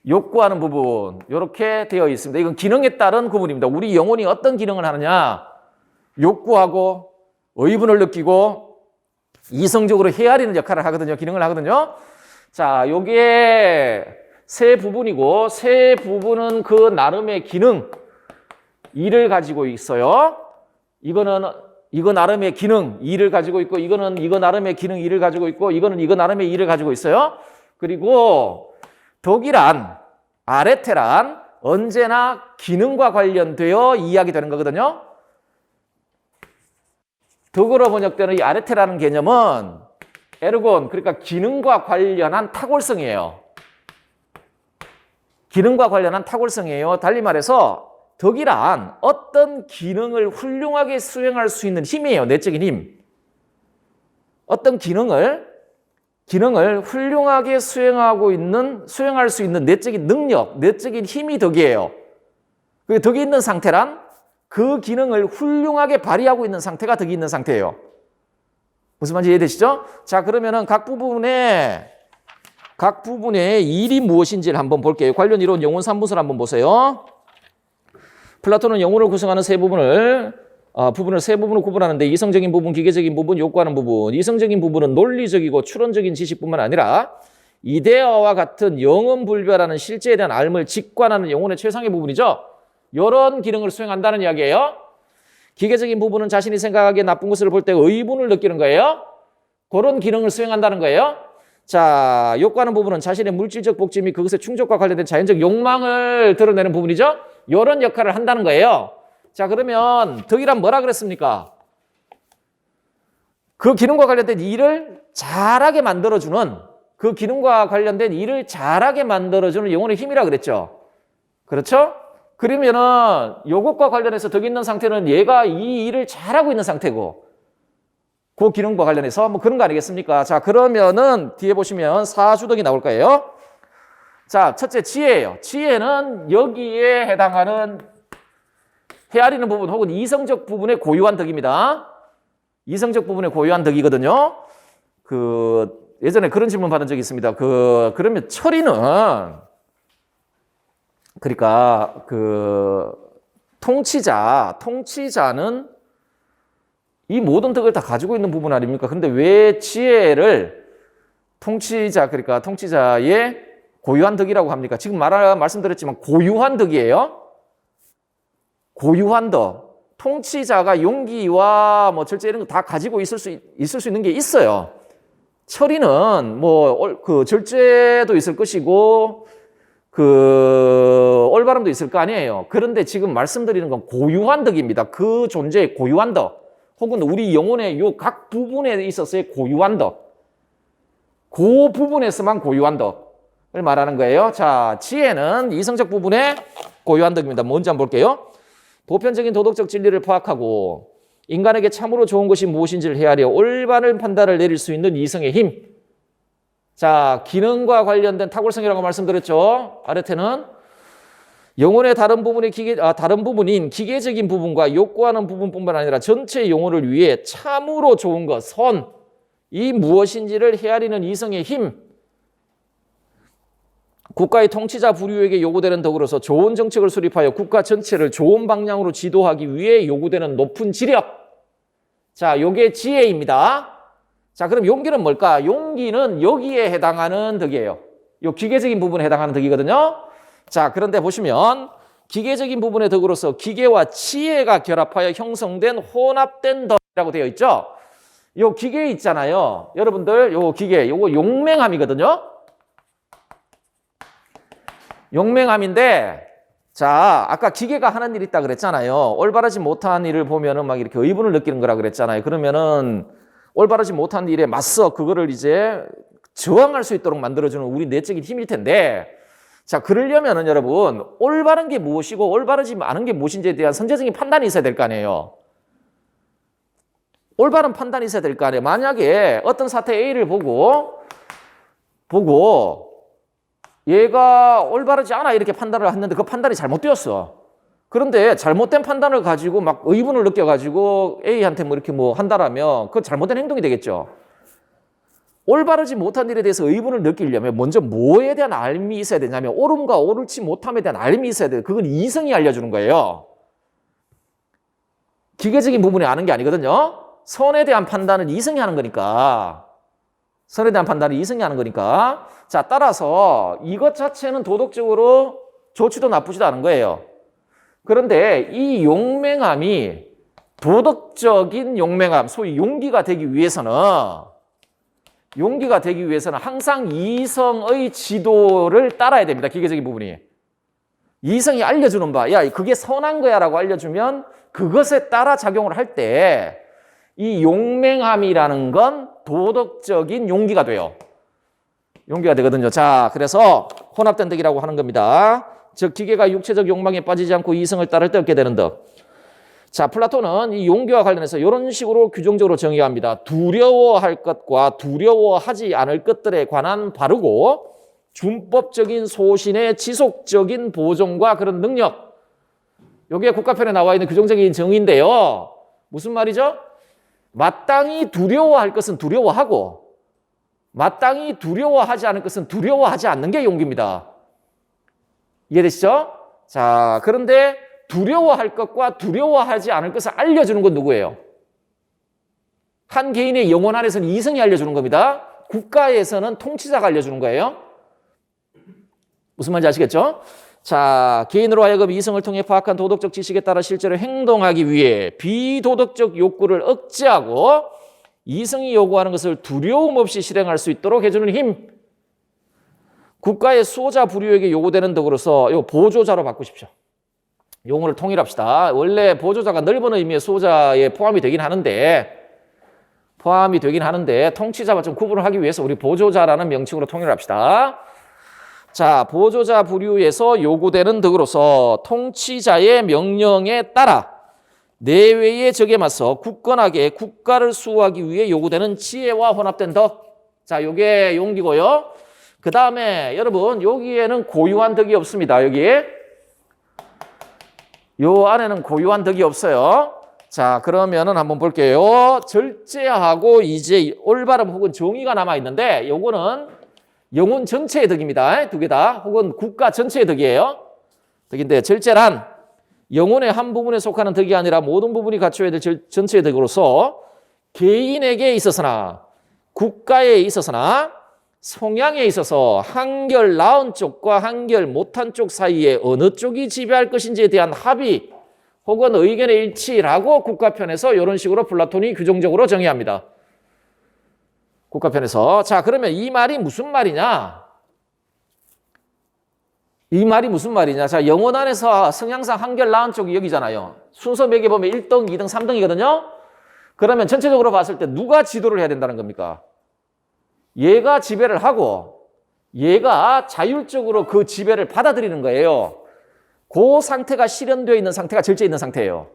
욕구하는 부분, 이렇게 되어 있습니다. 이건 기능에 따른 구분입니다. 우리 영혼이 어떤 기능을 하느냐, 욕구하고 의분을 느끼고 이성적으로 헤아리는 역할을 하거든요. 기능을 하거든요. 자, 요게 세 부분이고, 세 부분은 그 나름의 기능, 일을 가지고 있어요. 이거 나름의 기능, 일을 가지고 있고, 이거는 이거 나름의 기능, 일을 가지고 있고, 이거는 이거 나름의 일을 가지고 있어요. 그리고 덕이란, 아레테란 언제나 기능과 관련되어 이야기되는 거거든요. 덕으로 번역되는 이 아레테라는 개념은 에르곤, 그러니까 기능과 관련한 탁월성이에요. 기능과 관련한 탁월성이에요. 달리 말해서 덕이란 어떤 기능을 훌륭하게 수행할 수 있는 힘이에요. 내적인 힘. 어떤 기능을 훌륭하게 수행할 수 있는 내적인 능력, 내적인 힘이 덕이에요. 그 덕이 있는 상태란 그 기능을 훌륭하게 발휘하고 있는 상태가 덕이 있는 상태예요. 무슨 말인지 이해되시죠? 자, 그러면은 각 부분의 일이 무엇인지를 한번 볼게요. 관련 이론 영혼 삼분설 한번 보세요. 플라톤은 영혼을 구성하는 부분을 세 부분으로 구분하는데 이성적인 부분, 기계적인 부분, 욕구하는 부분. 이성적인 부분은 논리적이고 추론적인 지식뿐만 아니라 이데아와 같은 영음불별하는 실제에 대한 알을 직관하는 영혼의 최상의 부분이죠. 이런 기능을 수행한다는 이야기예요. 기계적인 부분은 자신이 생각하기에 나쁜 것을 볼 때 의분을 느끼는 거예요. 그런 기능을 수행한다는 거예요. 자, 욕구하는 부분은 자신의 물질적 복지 및 그것의 충족과 관련된 자연적 욕망을 드러내는 부분이죠. 이런 역할을 한다는 거예요. 자, 그러면 덕이란 뭐라 그랬습니까? 그 기능과 관련된 일을 잘하게 만들어주는, 그 기능과 관련된 일을 잘하게 만들어주는 영혼의 힘이라 그랬죠. 그렇죠? 그러면은 요것과 관련해서 덕이 있는 상태는 얘가 이 일을 잘하고 있는 상태고, 그 기능과 관련해서 뭐 그런 거 아니겠습니까? 자, 그러면은 뒤에 보시면 사주덕이 나올 거예요. 자, 첫째 지혜예요. 지혜는 여기에 해당하는 헤아리는 부분 혹은 이성적 부분의 고유한 덕입니다. 이성적 부분의 고유한 덕이거든요. 예전에 그런 질문 받은 적이 있습니다. 그러면 철이는, 그러니까 통치자는 이 모든 덕을 다 가지고 있는 부분 아닙니까? 근데 왜 지혜를 그러니까 통치자의 고유한 덕이라고 합니까? 지금 말씀드렸지만 고유한 덕이에요. 고유한 덕. 통치자가 용기와 뭐 절제 이런 거 다 가지고 있을 수 있는 게 있어요. 철이는 절제도 있을 것이고 올바름도 있을 거 아니에요. 그런데 지금 말씀드리는 건 고유한 덕입니다. 그 존재의 고유한 덕. 혹은 우리 영혼의 요 각 부분에 있어서의 고유한 덕. 그 부분에서만 고유한 덕을 말하는 거예요. 자, 지혜는 이성적 부분의 고유한 덕입니다. 뭔지 한번 볼게요. 보편적인 도덕적 진리를 파악하고 인간에게 참으로 좋은 것이 무엇인지를 헤아려 올바른 판단을 내릴 수 있는 이성의 힘. 자, 기능과 관련된 탁월성이라고 말씀드렸죠. 아래테는 영혼의 다른 부분인 기계적인 부분과 욕구하는 부분뿐만 아니라 전체 영혼을 위해 참으로 좋은 것, 선, 이 무엇인지를 헤아리는 이성의 힘. 국가의 통치자 부류에게 요구되는 덕으로서 좋은 정책을 수립하여 국가 전체를 좋은 방향으로 지도하기 위해 요구되는 높은 지력. 자, 요게 지혜입니다. 자, 그럼 용기는 뭘까? 용기는 여기에 해당하는 덕이에요. 요 기계적인 부분에 해당하는 덕이거든요. 자, 그런데 보시면 기계적인 부분의 덕으로서 기계와 지혜가 결합하여 형성된 혼합된 덕이라고 되어 있죠. 요 기계 있잖아요. 여러분들 요 기계, 요거 용맹함이거든요. 용맹함인데, 자, 아까 기계가 하는 일 있다 그랬잖아요. 올바르지 못한 일을 보면은 막 이렇게 의분을 느끼는 거라 그랬잖아요. 그러면은 올바르지 못한 일에 맞서 그거를 이제 저항할 수 있도록 만들어주는 우리 내적인 힘일 텐데, 자, 그러려면은 여러분, 올바른 게 무엇이고 올바르지 않은 게 무엇인지에 대한 선제적인 판단이 있어야 될 거 아니에요. 올바른 판단이 있어야 될 거 아니에요. 만약에 어떤 사태 A를 보고 얘가 올바르지 않아 이렇게 판단을 했는데 그 판단이 잘못되었어. 그런데 잘못된 판단을 가지고 막 의분을 느껴가지고 A한테 뭐 이렇게 뭐 한다라면 그건 잘못된 행동이 되겠죠. 올바르지 못한 일에 대해서 의분을 느끼려면 먼저 뭐에 대한 알미 있어야 되냐면 옳음과 옳지 못함에 대한 알미 있어야 돼요. 그건 이성이 알려주는 거예요. 기계적인 부분이 아는 게 아니거든요. 선에 대한 판단은 이성이 하는 거니까. 선에 대한 판단은 이성이 하는 거니까. 자, 따라서 이것 자체는 도덕적으로 좋지도 나쁘지도 않은 거예요. 그런데 이 용맹함이 도덕적인 용맹함, 소위 용기가 되기 위해서는 항상 이성의 지도를 따라야 됩니다. 기계적인 부분이. 이성이 알려주는 바, 야, 그게 선한 거야 라고 알려주면 그것에 따라 작용을 할 때 이 용맹함이라는 건 도덕적인 용기가 돼요. 용기가 되거든요. 자, 그래서 혼합된 덕이라고 하는 겁니다. 즉 기계가 육체적 욕망에 빠지지 않고 이성을 따를 때 얻게 되는 덕. 자, 플라톤은 이 용기와 관련해서 이런 식으로 규정적으로 정의합니다. 두려워할 것과 두려워하지 않을 것들에 관한 바르고 준법적인 소신의 지속적인 보존과 그런 능력. 여기에 국가편에 나와 있는 규정적인 정의인데요. 무슨 말이죠? 마땅히 두려워할 것은 두려워하고 마땅히 두려워하지 않을 것은 두려워하지 않는 게 용기입니다. 이해되시죠? 자, 그런데 두려워할 것과 두려워하지 않을 것을 알려주는 건 누구예요? 한 개인의 영혼 안에서는 이성이 알려주는 겁니다. 국가에서는 통치자가 알려주는 거예요. 무슨 말인지 아시겠죠? 자, 개인으로 하여금 이성을 통해 파악한 도덕적 지식에 따라 실제로 행동하기 위해 비도덕적 욕구를 억제하고 이성이 요구하는 것을 두려움 없이 실행할 수 있도록 해주는 힘. 국가의 수호자 부류에게 요구되는 덕으로서 요 보조자로 바꾸십시오. 용어를 통일합시다. 원래 보조자가 넓은 의미의 수호자에 포함이 되긴 하는데 통치자와 좀 구분을 하기 위해서 우리 보조자라는 명칭으로 통일합시다. 자, 보조자 부류에서 요구되는 덕으로서 통치자의 명령에 따라 내외의 적에 맞서 굳건하게 국가를 수호하기 위해 요구되는 지혜와 혼합된 덕. 자, 요게 용기고요. 그 다음에 여러분 여기에는 고유한 덕이 없습니다. 여기에 요 안에는 고유한 덕이 없어요. 자, 그러면은 한번 볼게요. 절제하고 이제 올바름 혹은 정의가 남아 있는데 요거는 영혼 전체의 덕입니다. 두 개 다. 혹은 국가 전체의 덕이에요. 덕인데 절제란 영혼의 한 부분에 속하는 덕이 아니라 모든 부분이 갖춰야 될 전체의 덕으로서 개인에게 있어서나 국가에 있어서나 성향에 있어서 한결 나은 쪽과 한결 못한 쪽 사이에 어느 쪽이 지배할 것인지에 대한 합의 혹은 의견의 일치라고 국가편에서 이런 식으로 플라톤이 규정적으로 정의합니다. 국가편에서. 자, 그러면 이 말이 무슨 말이냐? 이 말이 무슨 말이냐? 자, 영혼 안에서 성향상 한결 나은 쪽이 여기잖아요. 순서 매겨보면 1등, 2등, 3등이거든요. 그러면 전체적으로 봤을 때 누가 지도를 해야 된다는 겁니까? 얘가 지배를 하고 얘가 자율적으로 그 지배를 받아들이는 거예요. 그 상태가 실현되어 있는 상태가 절제 있는 상태예요.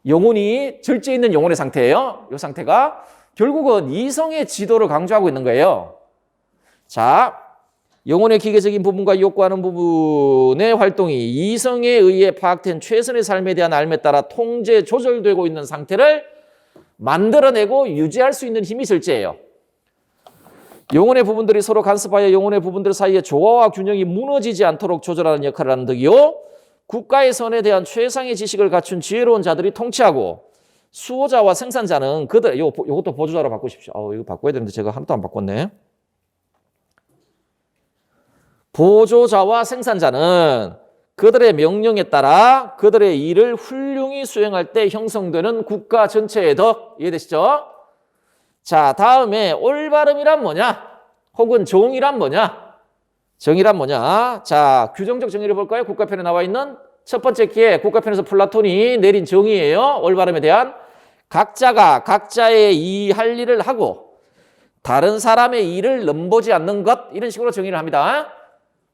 영혼이 절제 있는 영혼의 상태예요. 이 상태가 결국은 이성의 지도를 강조하고 있는 거예요. 자, 영혼의 기계적인 부분과 욕구하는 부분의 활동이 이성에 의해 파악된 최선의 삶에 대한 알에 따라 통제, 조절되고 있는 상태를 만들어내고 유지할 수 있는 힘이 절제예요. 영혼의 부분들이 서로 간섭하여 영혼의 부분들 사이의 조화와 균형이 무너지지 않도록 조절하는 역할을 하는 덕이요. 국가의 선에 대한 최상의 지식을 갖춘 지혜로운 자들이 통치하고 수호자와 생산자는 그들, 요것도 보조자로 바꾸십시오. 이거 바꿔야 되는데 제가 하나도 안 바꿨네. 보조자와 생산자는 그들의 명령에 따라 그들의 일을 훌륭히 수행할 때 형성되는 국가 전체의 덕. 이해되시죠? 자, 다음에 올바름이란 뭐냐? 혹은 정의란 뭐냐? 정의란 뭐냐? 자, 규정적 정의를 볼까요? 국가편에 나와 있는 첫 번째 기에 국가편에서 플라톤이 내린 정의예요. 올바름에 대한 각자가 각자의 이 할 일을 하고 다른 사람의 일을 넘보지 않는 것, 이런 식으로 정의를 합니다.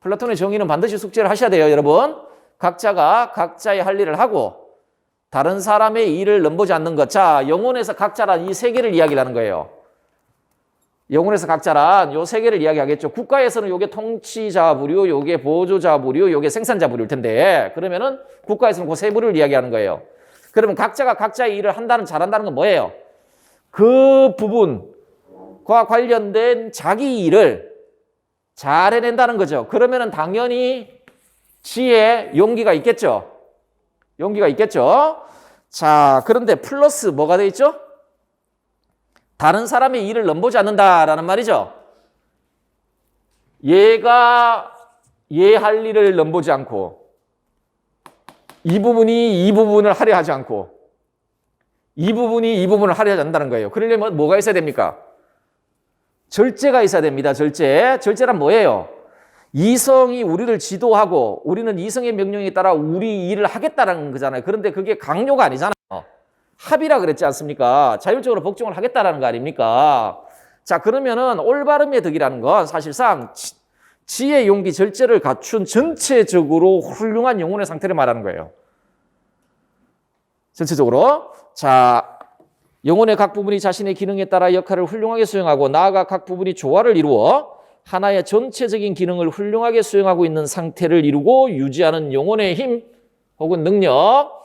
플라톤의 정의는 반드시 숙지를 하셔야 돼요, 여러분. 각자가 각자의 할 일을 하고 다른 사람의 일을 넘보지 않는 것. 자, 영혼에서 각자란 이 세 개를 이야기를 하는 거예요. 영혼에서 각자란 요 세 개를 이야기하겠죠. 국가에서는 요게 통치자 부류, 요게 보조자 부류, 요게 생산자 부류일 텐데, 그러면은 국가에서는 그 세 부류를 이야기하는 거예요. 그러면 각자가 각자의 일을 잘한다는 건 뭐예요? 그 부분과 관련된 자기 일을 잘 해낸다는 거죠. 그러면은 당연히 지혜, 용기가 있겠죠. 용기가 있겠죠. 자, 그런데 플러스 뭐가 돼 있죠? 다른 사람의 일을 넘보지 않는다라는 말이죠. 얘가 얘 할 일을 넘보지 않고 이 부분이 이 부분을 하려 하지 않고 이 부분이 이 부분을 하려 하지 않는다는 거예요. 그러려면 뭐가 있어야 됩니까? 절제가 있어야 됩니다. 절제. 절제란 뭐예요? 이성이 우리를 지도하고 우리는 이성의 명령에 따라 우리 일을 하겠다는 거잖아요. 그런데 그게 강요가 아니잖아요. 합의라 그랬지 않습니까? 자율적으로 복종을 하겠다라는 거 아닙니까? 자, 그러면은 올바름의 덕이라는 건 사실상 지혜, 용기, 절제를 갖춘 전체적으로 훌륭한 영혼의 상태를 말하는 거예요. 전체적으로. 자, 영혼의 각 부분이 자신의 기능에 따라 역할을 훌륭하게 수행하고 나아가 각 부분이 조화를 이루어 하나의 전체적인 기능을 훌륭하게 수행하고 있는 상태를 이루고 유지하는 영혼의 힘 혹은 능력.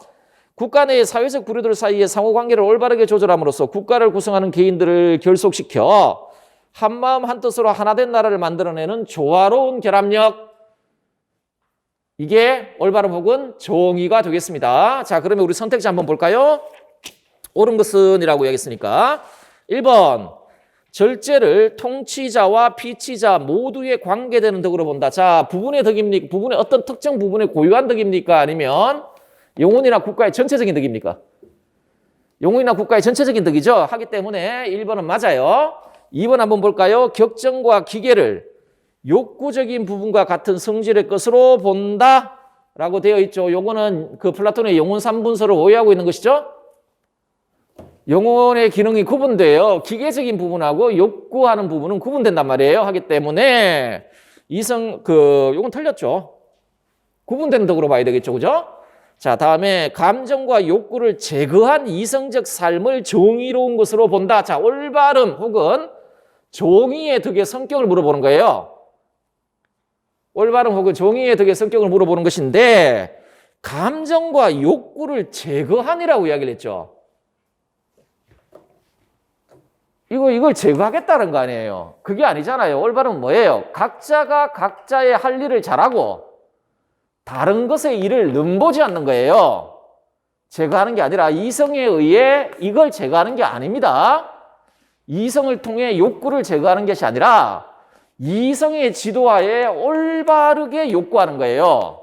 국가 내의 사회적 부류들 사이의 상호관계를 올바르게 조절함으로써 국가를 구성하는 개인들을 결속시켜 한마음 한뜻으로 하나된 나라를 만들어내는 조화로운 결합력. 이게 올바름 혹은 정의가 되겠습니다. 자, 그러면 우리 선택지 한번 볼까요? 옳은 것은 이라고 이야기했으니까 1번 절제를 통치자와 피치자 모두의 관계되는 덕으로 본다. 자, 부분의 덕입니까? 부분의 어떤 특정 부분의 고유한 덕입니까? 아니면 영혼이나 국가의 전체적인 덕입니까? 영혼이나 국가의 전체적인 덕이죠. 하기 때문에 1번은 맞아요. 2번 한번 볼까요? 격정과 기계를 욕구적인 부분과 같은 성질의 것으로 본다 라고 되어 있죠. 요거는 그 플라톤의 영혼 3분서를 오해하고 있는 것이죠. 영혼의 기능이 구분돼요. 기계적인 부분하고 욕구하는 부분은 구분된단 말이에요. 하기 때문에 요건 틀렸죠. 구분되는 덕으로 봐야 되겠죠. 그죠? 자, 다음에 감정과 욕구를 제거한 이성적 삶을 정의로운 것으로 본다. 자, 올바름 혹은 정의의 덕의 성격을 물어보는 거예요. 올바름 혹은 정의의 덕의 성격을 물어보는 것인데 감정과 욕구를 제거하니라고 이야기를 했죠. 이걸 제거하겠다는 거 아니에요. 그게 아니잖아요. 올바름은 뭐예요? 각자가 각자의 할 일을 잘하고 다른 것의 일을 넘보지 않는 거예요. 제거하는 게 아니라 이성에 의해 이걸 제거하는 게 아닙니다. 이성을 통해 욕구를 제거하는 것이 아니라 이성의 지도하에 올바르게 욕구하는 거예요.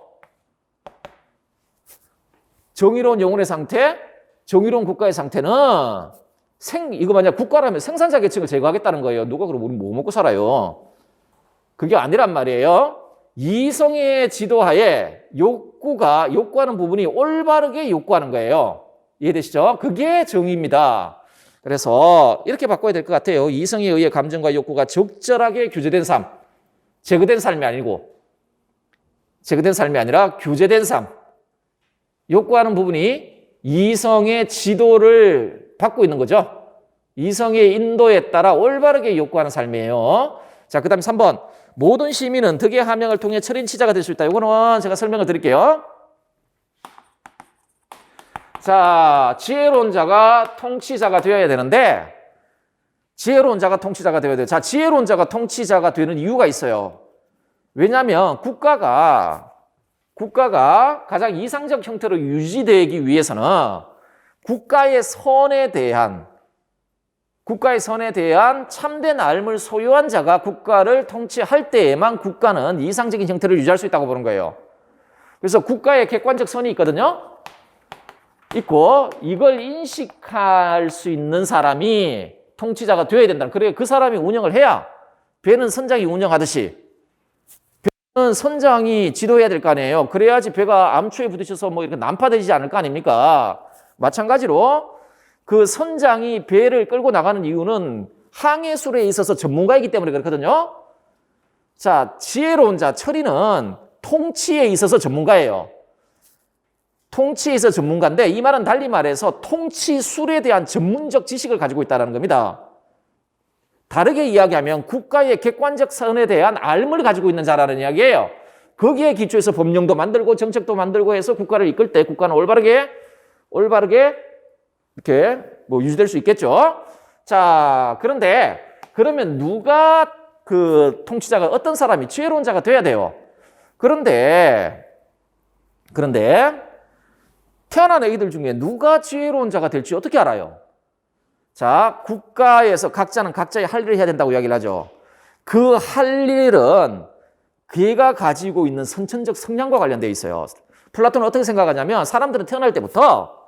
정의로운 영혼의 상태, 정의로운 국가의 상태는 이거 만약 국가라면 생산자 계층을 제거하겠다는 거예요. 누가 그럼 우리 뭐 먹고 살아요? 그게 아니란 말이에요. 이성의 지도하에 욕구하는 부분이 올바르게 욕구하는 거예요. 이해되시죠? 그게 정의입니다. 그래서 이렇게 바꿔야 될 것 같아요. 이성에 의해 감정과 욕구가 적절하게 규제된 삶. 제거된 삶이 아니고, 제거된 삶이 아니라 규제된 삶. 욕구하는 부분이 이성의 지도를 받고 있는 거죠. 이성의 인도에 따라 올바르게 욕구하는 삶이에요. 자, 그 다음에 3번. 모든 시민은 덕의 하명을 통해 철인치자가 될 수 있다. 이거는 제가 설명을 드릴게요. 자, 지혜로운 자가 통치자가 되어야 되는데, 지혜로운 자가 통치자가 되어야 돼요. 자, 지혜로운 자가 통치자가 되는 이유가 있어요. 왜냐하면 국가가 가장 이상적 형태로 유지되기 위해서는 국가의 선에 대한 참된 알을 소유한 자가 국가를 통치할 때에만 국가는 이상적인 형태를 유지할 수 있다고 보는 거예요. 그래서 국가의 객관적 선이 있고 이걸 인식할 수 있는 사람이 통치자가 되어야 된다. 그래 그 사람이 운영을 해야 배는 선장이 운영하듯이 배는 선장이 지도해야 될 거 아니에요. 그래야지 배가 암초에 부딪혀서 뭐 이렇게 난파되지 않을 거 아닙니까? 마찬가지로 그 선장이 배를 끌고 나가는 이유는 항해술에 있어서 전문가이기 때문에 그렇거든요. 자, 지혜로운 자, 철이는 통치에 있어서 전문가예요. 통치에 있어서 전문가인데 이 말은 달리 말해서 통치술에 대한 전문적 지식을 가지고 있다는 겁니다. 다르게 이야기하면 국가의 객관적 선에 대한 알을 가지고 있는 자라는 이야기예요. 거기에 기초해서 법령도 만들고 정책도 만들고 해서 국가를 이끌 때 국가는 올바르게 이렇게 뭐 유지될 수 있겠죠. 자, 그러면 누가 그 통치자가 어떤 사람이 지혜로운 자가 돼야 돼요. 그런데 태어난 아기들 중에 누가 지혜로운 자가 될지 어떻게 알아요? 자, 국가에서 각자는 각자의 할 일을 해야 된다고 이야기를 하죠. 그 할 일은 그가 가지고 있는 선천적 성향과 관련되어 있어요. 플라톤은 어떻게 생각하냐면 사람들은 태어날 때부터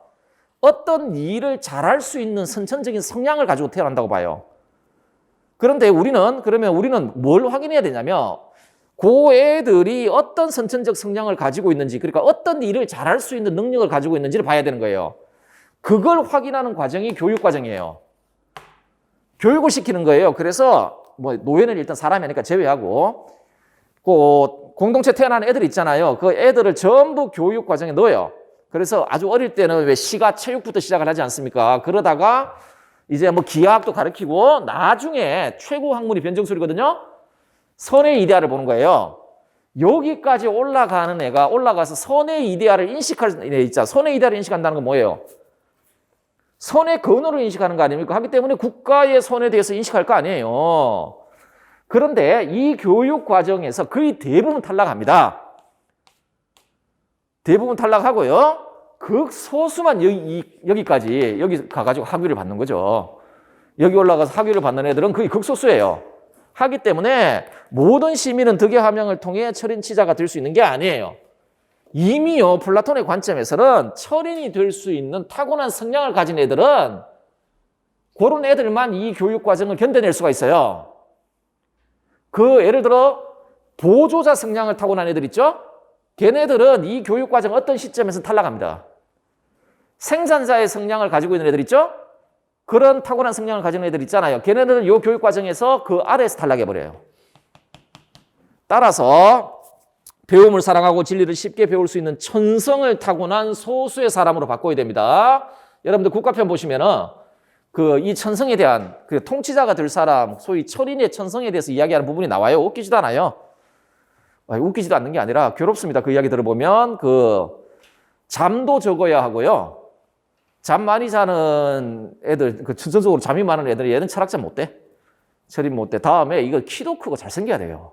어떤 일을 잘할 수 있는 선천적인 성향을 가지고 태어난다고 봐요. 그런데 우리는 뭘 확인해야 되냐면 그 애들이 어떤 선천적 성향을 가지고 있는지, 그러니까 어떤 일을 잘할 수 있는 능력을 가지고 있는지를 봐야 되는 거예요. 그걸 확인하는 과정이 교육 과정이에요. 교육을 시키는 거예요. 그래서 뭐 노예는 일단 사람이 아니까 제외하고 그 공동체 태어난 애들 있잖아요. 그 애들을 전부 교육 과정에 넣어요. 그래서 아주 어릴 때는 왜 시가 체육부터 시작을 하지 않습니까? 그러다가 이제 뭐 기하학도 가르치고 나중에 최고 학문이 변정술이거든요. 선의 이데아를 보는 거예요. 여기까지 올라가는 애가 올라가서 선의 이데아를 인식할 애 있잖아. 선의 이데아를 인식한다는 건 뭐예요? 선의 근원을 인식하는 거 아닙니까? 하기 때문에 국가의 선에 대해서 인식할 거 아니에요. 그런데 이 교육 과정에서 거의 대부분 탈락합니다. 대부분 탈락하고요. 극소수만 여기까지 여기 가가지고 학위를 받는 거죠. 여기 올라가서 학위를 받는 애들은 거의 극소수예요. 하기 때문에 모든 시민은 덕의 하명을 통해 철인치자가 될 수 있는 게 아니에요. 이미요 플라톤의 관점에서는 철인이 될 수 있는 타고난 성향을 가진 애들은 그런 애들만 이 교육 과정을 견뎌낼 수가 있어요. 그 예를 들어 보조자 성향을 타고난 애들 있죠? 걔네들은 이 교육 과정 어떤 시점에서 탈락합니다. 생산자의 성향을 가지고 있는 애들 있죠? 그런 타고난 성향을 가지는 애들 있잖아요. 걔네들은 이 교육 과정에서 그 아래에서 탈락해버려요. 따라서 배움을 사랑하고 진리를 쉽게 배울 수 있는 천성을 타고난 소수의 사람으로 바꿔야 됩니다. 여러분들 국가편 보시면은 이 천성에 대한 통치자가 될 사람, 소위 철인의 천성에 대해서 이야기하는 부분이 나와요. 웃기지도 않아요. 웃기지도 않는 게 아니라 괴롭습니다. 그 이야기 들어보면 잠도 적어야 하고요. 잠 많이 자는 애들, 천성적으로 잠이 많은 애들, 얘는 철학자 못 돼. 철인 못 돼. 다음에 이거 키도 크고 잘생겨야 돼요.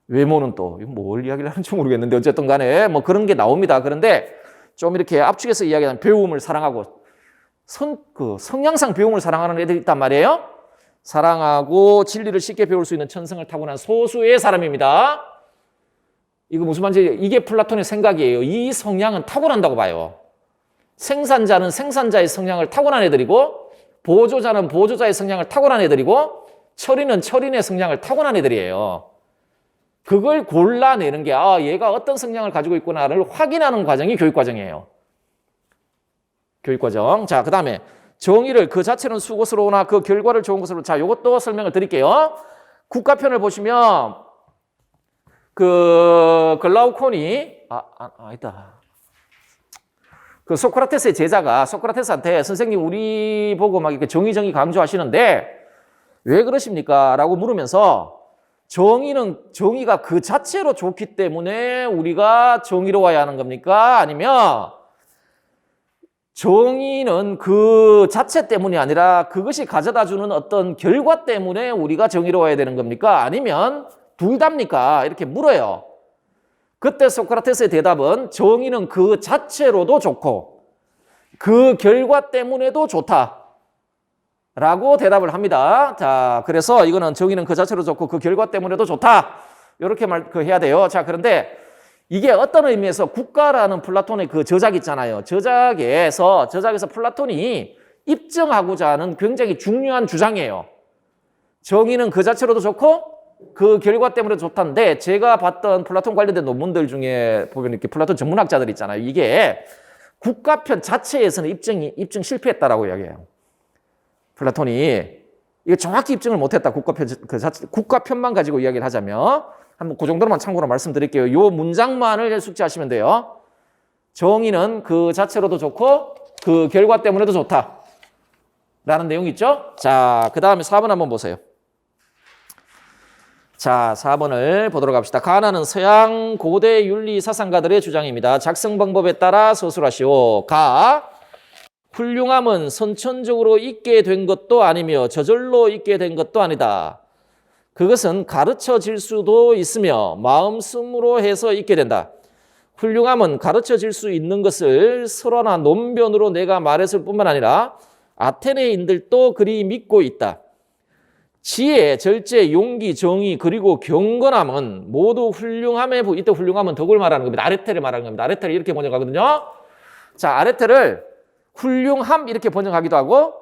외모는 또 뭘 이야기를 하는지 모르겠는데 어쨌든 간에 뭐 그런 게 나옵니다. 그런데 좀 이렇게 압축해서 이야기하는 배움을 사랑하고 성향상 배움을 사랑하는 애들이 있단 말이에요. 사랑하고 진리를 쉽게 배울 수 있는 천성을 타고난 소수의 사람입니다. 이거 무슨 말인지 이게 플라톤의 생각이에요. 이 성향은 타고난다고 봐요. 생산자는 생산자의 성향을 타고난 애들이고 보조자는 보조자의 성향을 타고난 애들이고 철인은 철인의 성향을 타고난 애들이에요. 그걸 골라내는 게 얘가 어떤 성향을 가지고 있구나를 확인하는 과정이 교육과정이에요. 교육과정. 자, 그 다음에 정의를 그 자체는 수것으로나 그 결과를 좋은 것으로. 자, 이것도 설명을 드릴게요. 국가편을 보시면 그 글라우콘이 아니다. 그 소크라테스의 제자가 소크라테스한테 선생님 우리 보고 막 이렇게 정의 강조하시는데 왜 그러십니까? 라고 물으면서 정의가 그 자체로 좋기 때문에 우리가 정의로워야 하는 겁니까? 아니면 정의는 그 자체 때문이 아니라 그것이 가져다 주는 어떤 결과 때문에 우리가 정의로워야 되는 겁니까? 아니면 둘 다입니까? 이렇게 물어요. 그때 소크라테스의 대답은 정의는 그 자체로도 좋고 그 결과 때문에도 좋다 라고 대답을 합니다. 자, 그래서 이거는 정의는 그 자체로 좋고 그 결과 때문에도 좋다 이렇게 해야 돼요. 자, 그런데 이게 어떤 의미에서 국가라는 플라톤의 그 저작 있잖아요. 저작에서 플라톤이 입증하고자 하는 굉장히 중요한 주장이에요. 정의는 그 자체로도 좋고 그 결과 때문에 좋다는데 제가 봤던 플라톤 관련된 논문들 중에 보면 이렇게 플라톤 전문학자들 있잖아요. 이게 국가편 자체에서는 입증 실패했다라고 이야기해요. 플라톤이 이게 정확히 입증을 못했다. 국가편만 가지고 이야기를 하자면 한번 그 정도로만 참고로 말씀드릴게요. 이 문장만을 숙지하시면 돼요. 정의는 그 자체로도 좋고 그 결과 때문에도 좋다. 라는 내용이 있죠. 자, 그 다음에 4번 한번 보세요. 자, 4번을 보도록 합시다. 가나는 서양 고대 윤리 사상가들의 주장입니다. 작성 방법에 따라 서술하시오. 가, 훌륭함은 선천적으로 있게 된 것도 아니며 저절로 있게 된 것도 아니다. 그것은 가르쳐질 수도 있으며 마음씀으로 해서 있게 된다. 훌륭함은 가르쳐질 수 있는 것을 설화나 논변으로 내가 말했을 뿐만 아니라 아테네인들도 그리 믿고 있다. 지혜, 절제, 용기, 정의, 그리고 경건함은 모두 훌륭함에 이때 훌륭함은 덕을 말하는 겁니다. 아레테를 말하는 겁니다. 아레테를 이렇게 번역하거든요. 자, 아레테를 훌륭함 이렇게 번역하기도 하고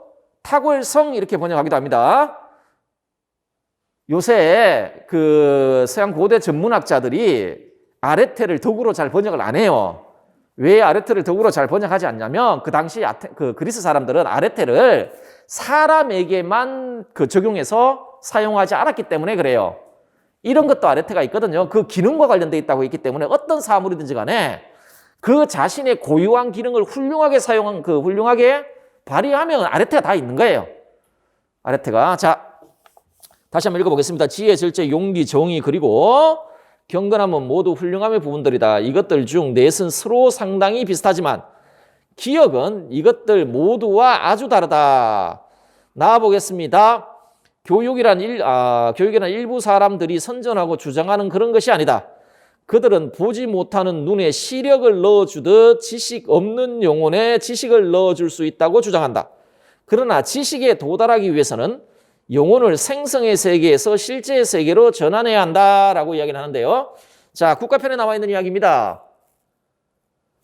탁월성 이렇게 번역하기도 합니다. 요새 그 서양 고대 전문학자들이 아레테를 덕으로 잘 번역을 안 해요. 왜 아레테를 덕으로 잘 번역하지 않냐면 그 당시 그 그리스 사람들은 아레테를 사람에게만 적용해서 사용하지 않았기 때문에 그래요. 이런 것도 아레테가 있거든요. 그 기능과 관련되어 있다고 있기 때문에 어떤 사물이든지 간에 그 자신의 고유한 기능을 훌륭하게 훌륭하게 발휘하면 아레테가 다 있는 거예요. 아레테가. 자, 다시 한번 읽어보겠습니다. 지혜, 절제, 용기, 정의, 그리고 경건함은 모두 훌륭함의 부분들이다. 이것들 중 넷은 서로 상당히 비슷하지만 기억은 이것들 모두와 아주 다르다. 나와보겠습니다. 교육이란 일부 사람들이 선전하고 주장하는 그런 것이 아니다. 그들은 보지 못하는 눈에 시력을 넣어주듯 지식 없는 영혼에 지식을 넣어줄 수 있다고 주장한다. 그러나 지식에 도달하기 위해서는 영혼을 생성의 세계에서 실제의 세계로 전환해야 한다라고 이야기를 하는데요. 자, 국가편에 나와 있는 이야기입니다.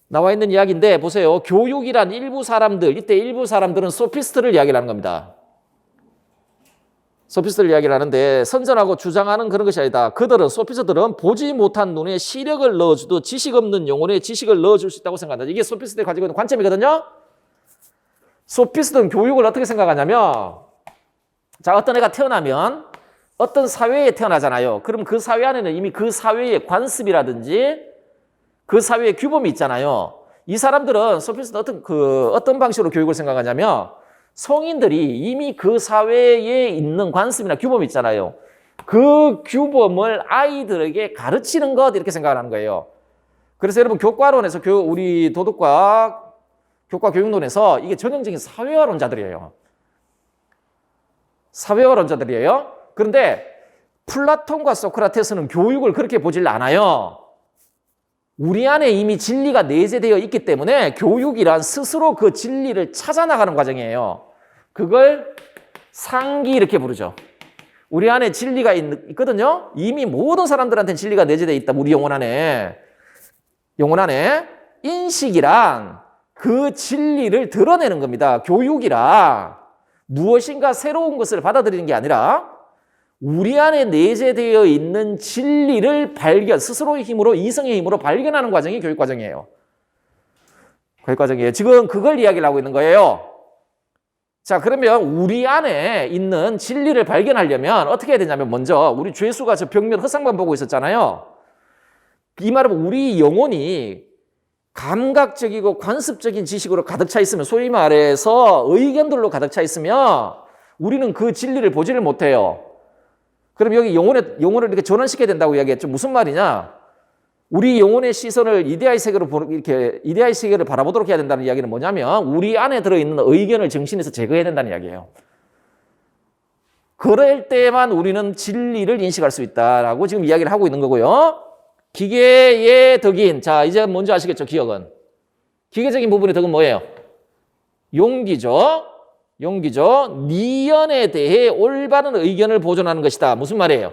나와 있는 이야기인데 보세요. 교육이란 일부 사람들, 이때 일부 사람들은 소피스트를 이야기를 하는 겁니다. 소피스트를 이야기를 하는데 선전하고 주장하는 그런 것이 아니다. 소피스트들은 보지 못한 눈에 시력을 넣어주도 지식 없는 영혼에 지식을 넣어줄 수 있다고 생각한다. 이게 소피스트들이 가지고 있는 관점이거든요. 소피스트는 교육을 어떻게 생각하냐면 자, 어떤 애가 태어나면 어떤 사회에 태어나잖아요. 그럼 그 사회 안에는 이미 그 사회의 관습이라든지 그 사회의 규범이 있잖아요. 이 사람들은 소피스트는 어떤 방식으로 교육을 생각하냐면 성인들이 이미 그 사회에 있는 관습이나 규범이 있잖아요. 그 규범을 아이들에게 가르치는 것 이렇게 생각을 하는 거예요. 그래서 여러분 교과론에서 우리 도덕과 교과 교육론에서 이게 전형적인 사회화론자들이에요. 사회화론자들이에요. 그런데 플라톤과 소크라테스는 교육을 그렇게 보질 않아요. 우리 안에 이미 진리가 내재되어 있기 때문에 교육이란 스스로 그 진리를 찾아나가는 과정이에요. 그걸 상기 이렇게 부르죠. 우리 안에 진리가 있거든요. 이미 모든 사람들한테는 진리가 내재되어 있다. 우리 영혼 안에. 영혼 안에 인식이란 그 진리를 드러내는 겁니다. 교육이란 무엇인가 새로운 것을 받아들이는 게 아니라 우리 안에 내재되어 있는 진리를 스스로의 힘으로, 이성의 힘으로 발견하는 과정이 교육과정이에요. 교육과정이에요. 지금 그걸 이야기를 하고 있는 거예요. 자, 그러면 우리 안에 있는 진리를 발견하려면 어떻게 해야 되냐면, 먼저 우리 죄수가 저 벽면 허상만 보고 있었잖아요. 이 말은 우리 영혼이 감각적이고 관습적인 지식으로 가득 차 있으면, 소위 말해서 의견들로 가득 차 있으면 우리는 그 진리를 보지를 못해요. 그럼 여기 영혼을 이렇게 전환시켜야 된다고 이야기했죠. 무슨 말이냐? 우리 영혼의 시선을 이데아의 세계로 이렇게 이데아의 세계를 바라보도록 해야 된다는 이야기는 뭐냐면, 우리 안에 들어있는 의견을 정신에서 제거해야 된다는 이야기예요. 그럴 때만 우리는 진리를 인식할 수 있다라고 지금 이야기를 하고 있는 거고요. 기계의 덕인, 자, 이제 뭔지 아시겠죠? 기억은. 기계적인 부분의 덕은 뭐예요? 용기죠. 용기죠. 니언에 대해 올바른 의견을 보존하는 것이다. 무슨 말이에요?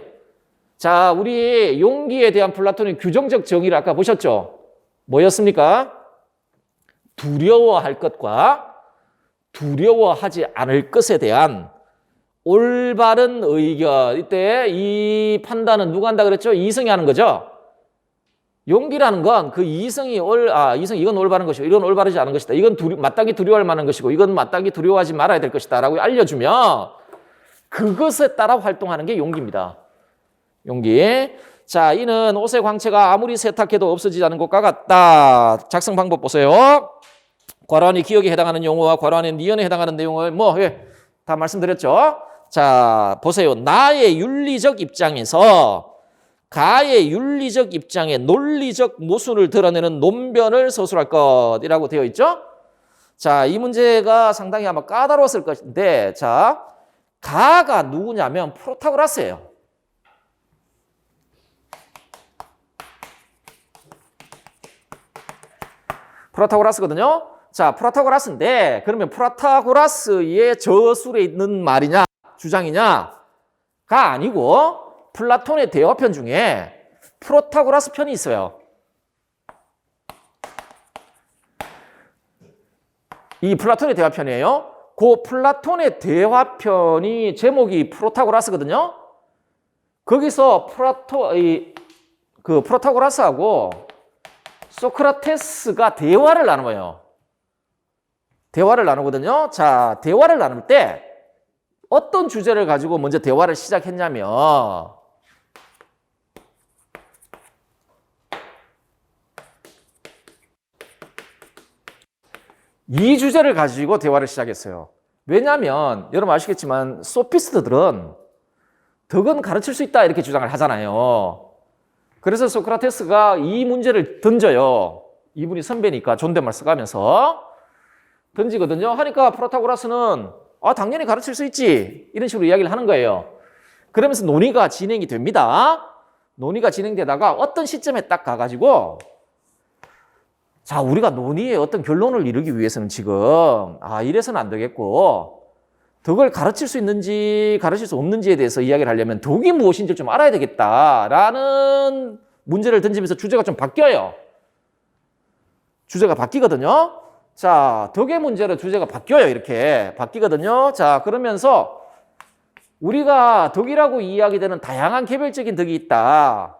자, 우리 용기에 대한 플라톤의 규정적 정의를 아까 보셨죠? 뭐였습니까? 두려워할 것과 두려워하지 않을 것에 대한 올바른 의견. 이때 이 판단은 누가 한다 그랬죠? 이성이 하는 거죠? 용기라는 건 그 이성이 이건 올바른 것이고 이건 올바르지 않은 것이다. 이건 마땅히 두려워할 만한 것이고 이건 마땅히 두려워하지 말아야 될 것이다 라고 알려주면 그것에 따라 활동하는 게 용기입니다. 용기. 자, 이는 옷의 광채가 아무리 세탁해도 없어지지 않은 것과 같다. 작성 방법 보세요. 괄호안이 기억에 해당하는 용어와 괄호안에 니언에 해당하는 내용을 다 말씀드렸죠. 자, 보세요. 나의 윤리적 입장에서 가의 윤리적 입장에 논리적 모순을 드러내는 논변을 서술할 것이라고 되어 있죠. 자, 이 문제가 상당히 아마 까다로웠을 것인데, 자, 가가 누구냐면 프로타고라스예요. 프로타고라스거든요. 자, 프로타고라스인데, 그러면 프로타고라스의 저술에 있는 말이냐, 주장이냐가 아니고 플라톤의 대화편 중에 프로타고라스 편이 있어요. 이 플라톤의 대화편이에요. 그 플라톤의 대화편이 제목이 프로타고라스거든요. 거기서 프로타고라스하고 소크라테스가 대화를 나눠요. 대화를 나누거든요. 자, 대화를 나눌 때 어떤 주제를 가지고 먼저 대화를 시작했냐면, 이 주제를 가지고 대화를 시작했어요. 왜냐하면 여러분 아시겠지만 소피스트들은 덕은 가르칠 수 있다 이렇게 주장을 하잖아요. 그래서 소크라테스가 이 문제를 던져요. 이분이 선배니까 존댓말 써가면서 던지거든요. 하니까 프로타고라스는 당연히 가르칠 수 있지 이런 식으로 이야기를 하는 거예요. 그러면서 논의가 진행이 됩니다. 논의가 진행되다가 어떤 시점에 딱 가가지고, 자, 우리가 논의의 어떤 결론을 이루기 위해서는 지금 이래서는 안 되겠고 덕을 가르칠 수 있는지 가르칠 수 없는지에 대해서 이야기를 하려면 덕이 무엇인지 좀 알아야 되겠다라는 문제를 던지면서 주제가 좀 바뀌어요. 주제가 바뀌거든요. 자, 덕의 문제로 주제가 바뀌어요. 이렇게 바뀌거든요. 자, 그러면서 우리가 덕이라고 이야기되는 다양한 개별적인 덕이 있다.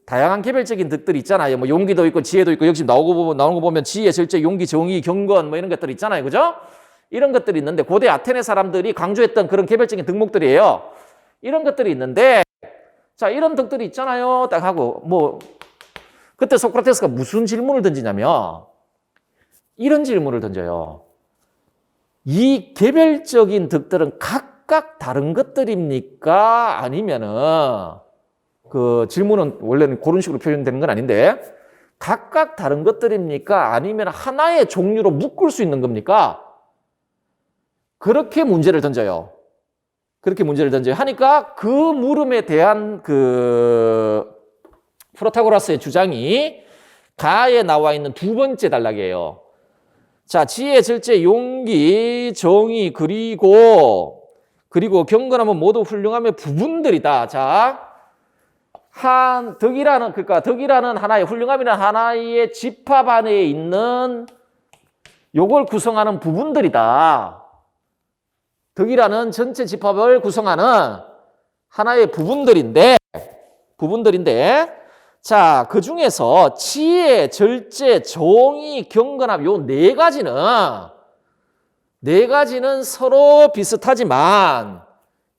다양한 개별적인 덕들이 있잖아요. 뭐 용기도 있고 지혜도 있고, 역시 나오는 거 보면 지혜, 절제, 용기, 정의, 경건 뭐 이런 것들 있잖아요. 그죠? 이런 것들이 있는데 고대 아테네 사람들이 강조했던 그런 개별적인 덕목들이에요. 이런 것들이 있는데, 자, 이런 덕들이 있잖아요. 딱 하고 그때 소크라테스가 무슨 질문을 던지냐면 이런 질문을 던져요. 이 개별적인 덕들은 각각 다른 것들입니까? 아니면은 그 질문은 원래는 그런 식으로 표현되는 건 아닌데, 각각 다른 것들입니까? 아니면 하나의 종류로 묶을 수 있는 겁니까? 그렇게 문제를 던져요. 그렇게 문제를 던져요. 하니까 그 물음에 대한 그 프로타고라스의 주장이 가에 나와 있는 두 번째 단락이에요. 자, 지혜, 절제, 용기, 정의, 그리고 경건함은 모두 훌륭함의 부분들이다. 자, 덕이라는 하나의, 훌륭함이라는 하나의 집합 안에 있는 요걸 구성하는 부분들이다. 덕이라는 전체 집합을 구성하는 하나의 부분들인데 자, 그 중에서 지혜, 절제, 정의, 경건함 요 네 가지는 서로 비슷하지만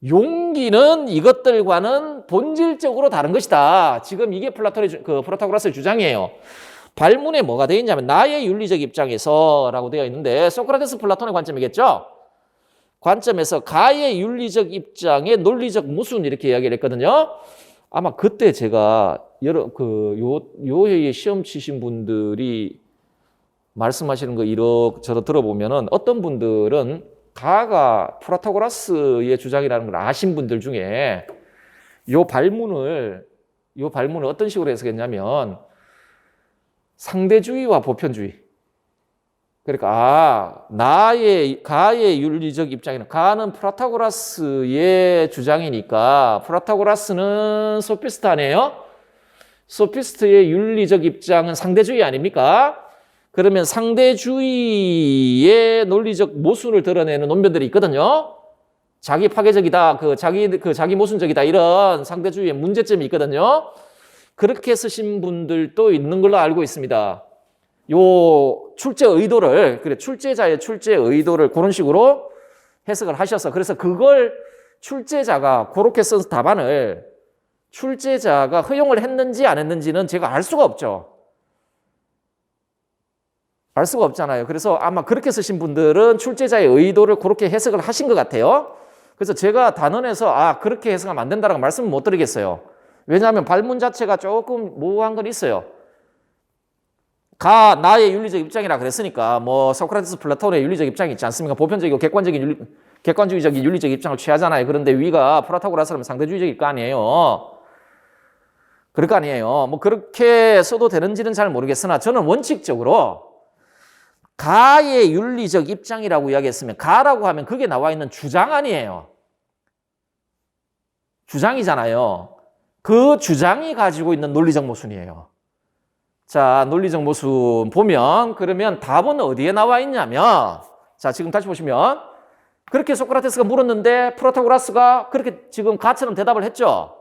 용기는 이것들과는 본질적으로 다른 것이다. 지금 이게 프로타고라스의 주장이에요. 발문에 뭐가 되어 있냐면 나의 윤리적 입장에서 라고 되어 있는데 소크라테스 플라톤의 관점이겠죠. 관점에서 가의 윤리적 입장의 논리적 모순 이렇게 이야기를 했거든요. 아마 그때 제가 요 회의 시험 치신 분들이 말씀하시는 거 이렇저렇 들어보면은 어떤 분들은 가가 프로타고라스의 주장이라는 걸 아신 분들 중에 요 발문을 어떤 식으로 해석했냐면 상대주의와 보편주의. 그러니까 가의 윤리적 입장에는 가는 프로타고라스의 주장이니까 프로타고라스는 소피스트 아니에요? 소피스트의 윤리적 입장은 상대주의 아닙니까? 그러면 상대주의의 논리적 모순을 드러내는 논변들이 있거든요. 자기 파괴적이다, 자기 모순적이다 이런 상대주의의 문제점이 있거든요. 그렇게 쓰신 분들도 있는 걸로 알고 있습니다. 요 출제 의도를 출제자의 출제 의도를 그런 식으로 해석을 하셔서 그래서 그걸 출제자가 그렇게 쓴 답안을 출제자가 허용을 했는지 안 했는지는 제가 알 수가 없죠. 알 수가 없잖아요. 그래서 아마 그렇게 쓰신 분들은 출제자의 의도를 그렇게 해석을 하신 것 같아요. 그래서 제가 단언해서 그렇게 해석하면 안 된다라고 말씀을 못 드리겠어요. 왜냐하면 발문 자체가 조금 모호한 건 있어요. 나의 윤리적 입장이라 그랬으니까 뭐 소크라테스 플라톤의 윤리적 입장이 있지 않습니까? 보편적이고 객관주의적인 윤리적 입장을 취하잖아요. 그런데 위가 프로타고라스라면 상대주의적일 거 아니에요. 그럴 거 아니에요. 뭐 그렇게 써도 되는지는 잘 모르겠으나 저는 원칙적으로 가의 윤리적 입장이라고 이야기했으면 가라고 하면 그게 나와 있는 주장 아니에요. 주장이잖아요. 그 주장이 가지고 있는 논리적 모순이에요. 자, 논리적 모순 보면 그러면 답은 어디에 나와 있냐면 자, 지금 다시 보시면 그렇게 소크라테스가 물었는데 프로타고라스가 그렇게 지금 가처럼 대답을 했죠.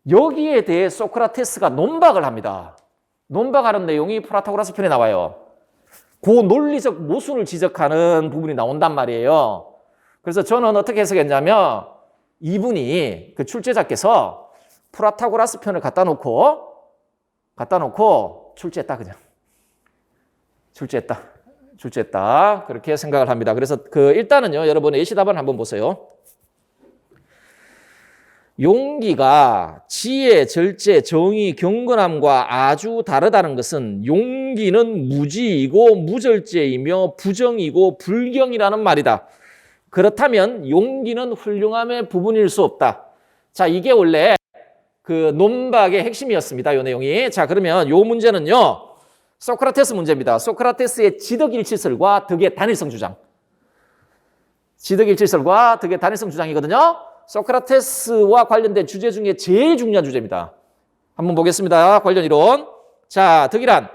여기에 대해 소크라테스가 논박을 합니다. 논박하는 내용이 프로타고라스 편에 나와요. 그 논리적 모순을 지적하는 부분이 나온단 말이에요. 그래서 저는 어떻게 해석했냐면 이분이 그 출제자께서 프로타고라스 편을 갖다 놓고 출제했다 그냥. 출제했다. 그렇게 생각을 합니다. 그래서 일단은요, 여러분 예시답안 한번 보세요. 용기가 지혜, 절제, 정의, 경건함과 아주 다르다는 것은 용기는 무지이고 무절제이며 부정이고 불경이라는 말이다. 그렇다면 용기는 훌륭함의 부분일 수 없다. 자, 이게 원래 그 논박의 핵심이었습니다. 이 내용이. 자, 그러면 이 문제는요. 소크라테스 문제입니다. 소크라테스의 지덕일치설과 덕의 단일성 주장. 지덕일치설과 덕의 단일성 주장이거든요. 소크라테스와 관련된 주제 중에 제일 중요한 주제입니다. 한번 보겠습니다. 관련 이론. 자, 덕이란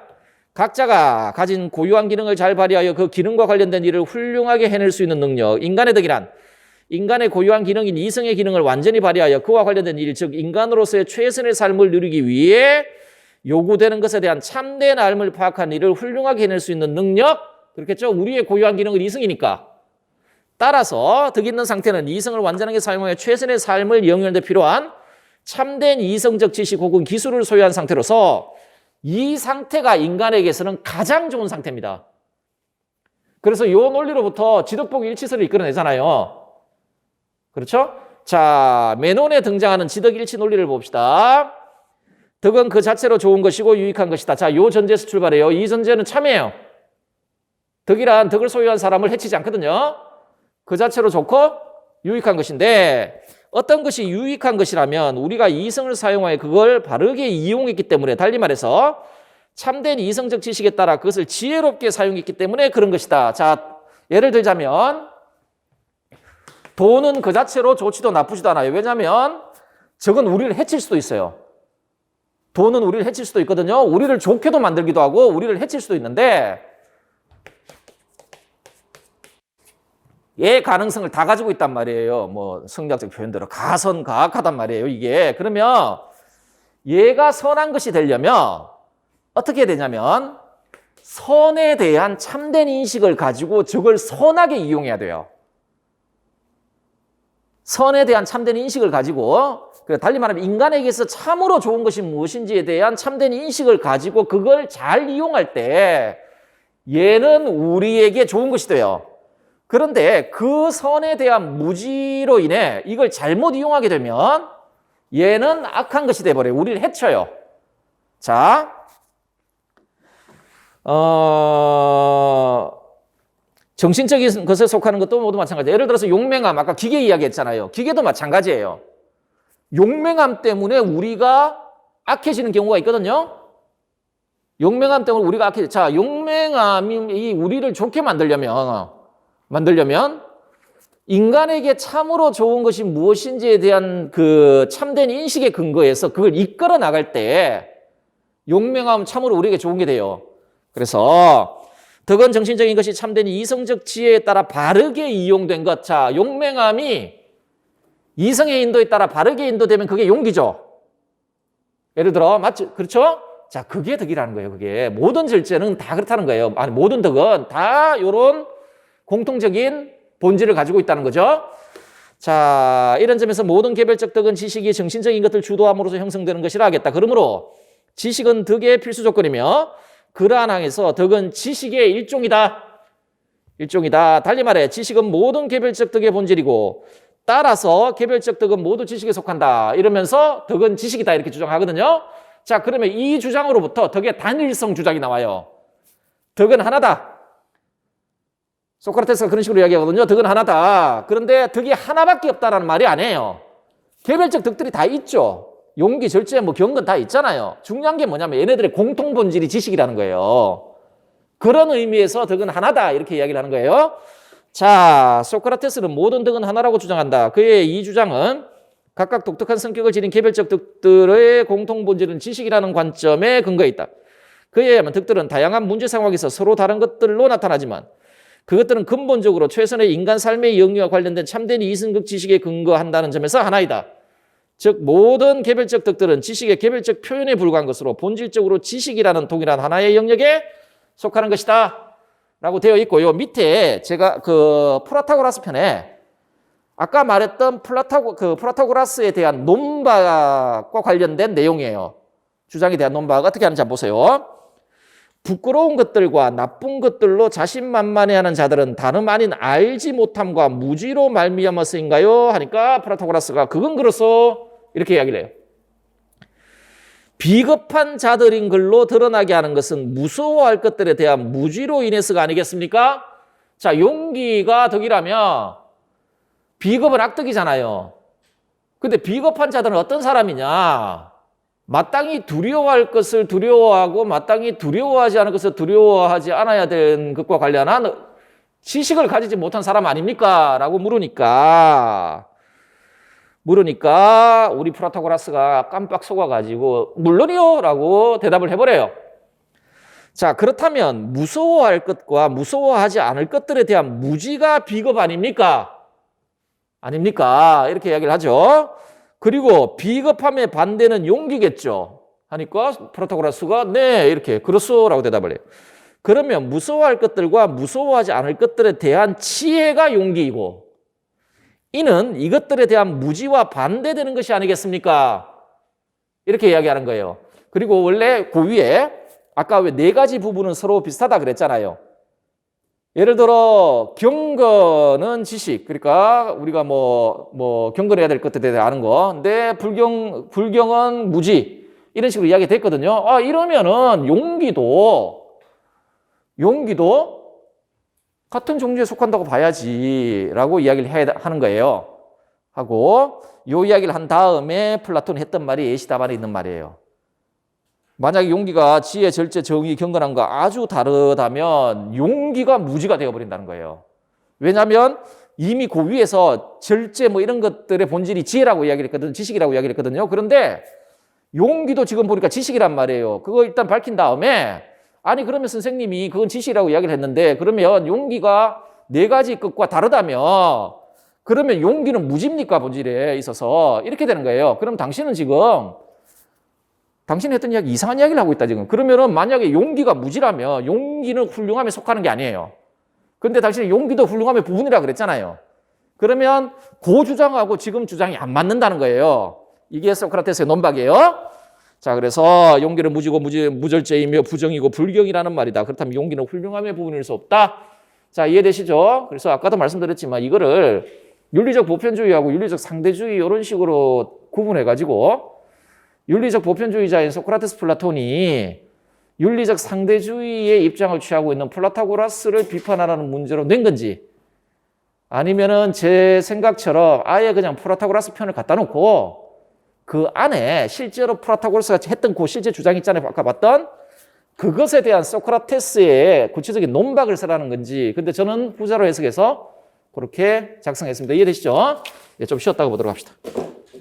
각자가 가진 고유한 기능을 잘 발휘하여 그 기능과 관련된 일을 훌륭하게 해낼 수 있는 능력. 인간의 덕이란 인간의 고유한 기능인 이성의 기능을 완전히 발휘하여 그와 관련된 일, 즉 인간으로서의 최선의 삶을 누리기 위해 요구되는 것에 대한 참된 삶을 파악한 일을 훌륭하게 해낼 수 있는 능력. 그렇겠죠? 우리의 고유한 기능은 이성이니까. 따라서 덕 있는 상태는 이성을 완전하게 사용하여 최선의 삶을 영위하는 데 필요한 참된 이성적 지식 혹은 기술을 소유한 상태로서 이 상태가 인간에게서는 가장 좋은 상태입니다. 그래서 이 논리로부터 지덕복 일치설을 이끌어내잖아요. 그렇죠? 자, 메논에 등장하는 지덕일치 논리를 봅시다. 덕은 그 자체로 좋은 것이고 유익한 것이다. 자, 이 전제에서 출발해요. 이 전제는 참이에요. 덕이란 덕을 소유한 사람을 해치지 않거든요. 그 자체로 좋고 유익한 것인데 어떤 것이 유익한 것이라면 우리가 이성을 사용하여 그걸 바르게 이용했기 때문에 달리 말해서 참된 이성적 지식에 따라 그것을 지혜롭게 사용했기 때문에 그런 것이다. 자, 예를 들자면 돈은 그 자체로 좋지도 나쁘지도 않아요. 왜냐하면 저건 우리를 해칠 수도 있어요. 돈은 우리를 해칠 수도 있거든요. 우리를 좋게도 만들기도 하고 우리를 해칠 수도 있는데 의 가능성을 다 가지고 있단 말이에요. 뭐 성리학적 표현대로 가선가악하단 말이에요. 이게 그러면 얘가 선한 것이 되려면 어떻게 해야 되냐면 선에 대한 참된 인식을 가지고 저걸 선하게 이용해야 돼요. 선에 대한 참된 인식을 가지고, 달리 말하면 인간에게서 참으로 좋은 것이 무엇인지에 대한 참된 인식을 가지고 그걸 잘 이용할 때 얘는 우리에게 좋은 것이 돼요. 그런데 그 선에 대한 무지로 인해 이걸 잘못 이용하게 되면 얘는 악한 것이 돼버려요. 우리를 해쳐요. 자, 정신적인 것에 속하는 것도 모두 마찬가지예요. 예를 들어서 용맹함, 아까 기계 이야기했잖아요. 기계도 마찬가지예요. 용맹함 때문에 우리가 악해지는 경우가 있거든요. 용맹함 때문에 우리가 악해져. 자, 용맹함이 우리를 좋게 만들려면 인간에게 참으로 좋은 것이 무엇인지에 대한 그 참된 인식의 근거에서 그걸 이끌어 나갈 때 용맹함은 참으로 우리에게 좋은 게 돼요. 그래서 덕은 정신적인 것이 참된 이성적 지혜에 따라 바르게 이용된 것. 자, 용맹함이 이성의 인도에 따라 바르게 인도되면 그게 용기죠. 예를 들어, 맞죠? 그렇죠? 자, 그게 덕이라는 거예요. 그게 모든 절제는 다 그렇다는 거예요. 아니, 모든 덕은 다 이런 공통적인 본질을 가지고 있다는 거죠. 자, 이런 점에서 모든 개별적 덕은 지식이 정신적인 것을 주도함으로써 형성되는 것이라 하겠다. 그러므로 지식은 덕의 필수 조건이며 그러한 항에서 덕은 지식의 일종이다. 달리 말해 지식은 모든 개별적 덕의 본질이고 따라서 개별적 덕은 모두 지식에 속한다. 이러면서 덕은 지식이다 이렇게 주장하거든요. 자, 그러면 이 주장으로부터 덕의 단일성 주장이 나와요. 덕은 하나다. 소크라테스가 그런 식으로 이야기하거든요. 덕은 하나다. 그런데 덕이 하나밖에 없다라는 말이 아니에요. 개별적 덕들이 다 있죠. 용기, 절제, 뭐 경건 다 있잖아요. 중요한 게 뭐냐면 얘네들의 공통 본질이 지식이라는 거예요. 그런 의미에서 덕은 하나다 이렇게 이야기를 하는 거예요. 자, 소크라테스는 모든 덕은 하나라고 주장한다. 그의 이 주장은 각각 독특한 성격을 지닌 개별적 덕들의 공통 본질은 지식이라는 관점에 근거해 있다. 그에 의하면 덕들은 다양한 문제 상황에서 서로 다른 것들로 나타나지만 그것들은 근본적으로 최선의 인간 삶의 영위와 관련된 참된 이성적 지식에 근거한다는 점에서 하나이다. 즉 모든 개별적 덕들은 지식의 개별적 표현에 불과한 것으로 본질적으로 지식이라는 동일한 하나의 영역에 속하는 것이다 라고 되어 있고, 요 밑에 제가 그 프라타고라스 편에 아까 말했던 프라타고라스에 대한 논바과 관련된 내용이에요. 주장에 대한 논바가 어떻게 하는지 한번 보세요. 부끄러운 것들과 나쁜 것들로 자신만만해하는 자들은 다름 아닌 알지 못함과 무지로 말미암아서인가요? 하니까 프라타고라스가 그건 그렇소 이렇게 이야기를 해요. 비겁한 자들인 걸로 드러나게 하는 것은 무서워할 것들에 대한 무지로 인해서가 아니겠습니까? 자, 용기가 덕이라면 비겁은 악덕이잖아요. 근데 비겁한 자들은 어떤 사람이냐? 마땅히 두려워할 것을 두려워하고 마땅히 두려워하지 않을 것을 두려워하지 않아야 되는 것과 관련한 지식을 가지지 못한 사람 아닙니까? 라고 물으니까 우리 프라타고라스가 깜빡 속아가지고 물론이요 라고 대답을 해버려요. 자, 그렇다면 무서워할 것과 무서워하지 않을 것들에 대한 무지가 비겁 아닙니까? 이렇게 이야기를 하죠. 그리고 비겁함의 반대는 용기겠죠. 하니까 프라타고라스가 네 이렇게 그렇소라고 대답을 해요. 그러면 무서워할 것들과 무서워하지 않을 것들에 대한 치해가 용기이고 이는 이것들에 대한 무지와 반대되는 것이 아니겠습니까? 이렇게 이야기하는 거예요. 그리고 원래 그 위에 아까 왜 네 가지 부분은 서로 비슷하다 그랬잖아요. 예를 들어 경건은 지식, 그러니까 우리가 뭐 경건해야 될 것들에 대해 아는 거. 근데 불경은 무지 이런 식으로 이야기 됐거든요. 아, 이러면은 용기도 같은 종류에 속한다고 봐야지라고 이야기를 해야 하는 거예요. 하고 요 이야기를 한 다음에 플라톤이 했던 말이 예시다반에 있는 말이에요. 만약에 용기가 지혜, 절제, 정의, 경건함과 아주 다르다면 용기가 무지가 되어버린다는 거예요. 왜냐하면 이미 그 위에서 절제 뭐 이런 것들의 본질이 지혜라고 이야기를 했거든요. 지식이라고 이야기를 했거든요. 그런데 용기도 지금 보니까 지식이란 말이에요. 그거 일단 밝힌 다음에 아니 그러면 선생님이 그건 지식이라고 이야기를 했는데 그러면 용기가 네 가지 것과 다르다며 그러면 용기는 무지입니까? 본질에 있어서 이렇게 되는 거예요. 그럼 당신은 지금 당신이 했던 이야기 이상한 이야기를 하고 있다 지금. 그러면은 만약에 용기가 무지라면 용기는 훌륭함에 속하는 게 아니에요. 근데 당신이 용기도 훌륭함의 부분이라 그랬잖아요. 그러면 그 주장하고 지금 주장이 안 맞는다는 거예요. 이게 소크라테스의 논박이에요. 자, 그래서 용기는 무지고 무절제이며 부정이고 불경이라는 말이다. 그렇다면 용기는 훌륭함의 부분일 수 없다. 자, 이해되시죠? 그래서 아까도 말씀드렸지만 이거를 윤리적 보편주의하고 윤리적 상대주의 이런 식으로 구분해가지고 윤리적 보편주의자인 소크라테스 플라톤이 윤리적 상대주의의 입장을 취하고 있는 플라타고라스를 비판하라는 문제로 낸 건지 아니면은 제 생각처럼 아예 그냥 플라타고라스 편을 갖다 놓고 그 안에 실제로 플라타고라스가 했던 그 실제 주장 있잖아요. 아까 봤던 그것에 대한 소크라테스의 구체적인 논박을 쓰라는 건지 근데 저는 후자로 해석해서 그렇게 작성했습니다. 이해되시죠? 좀 쉬었다가 보도록 합시다.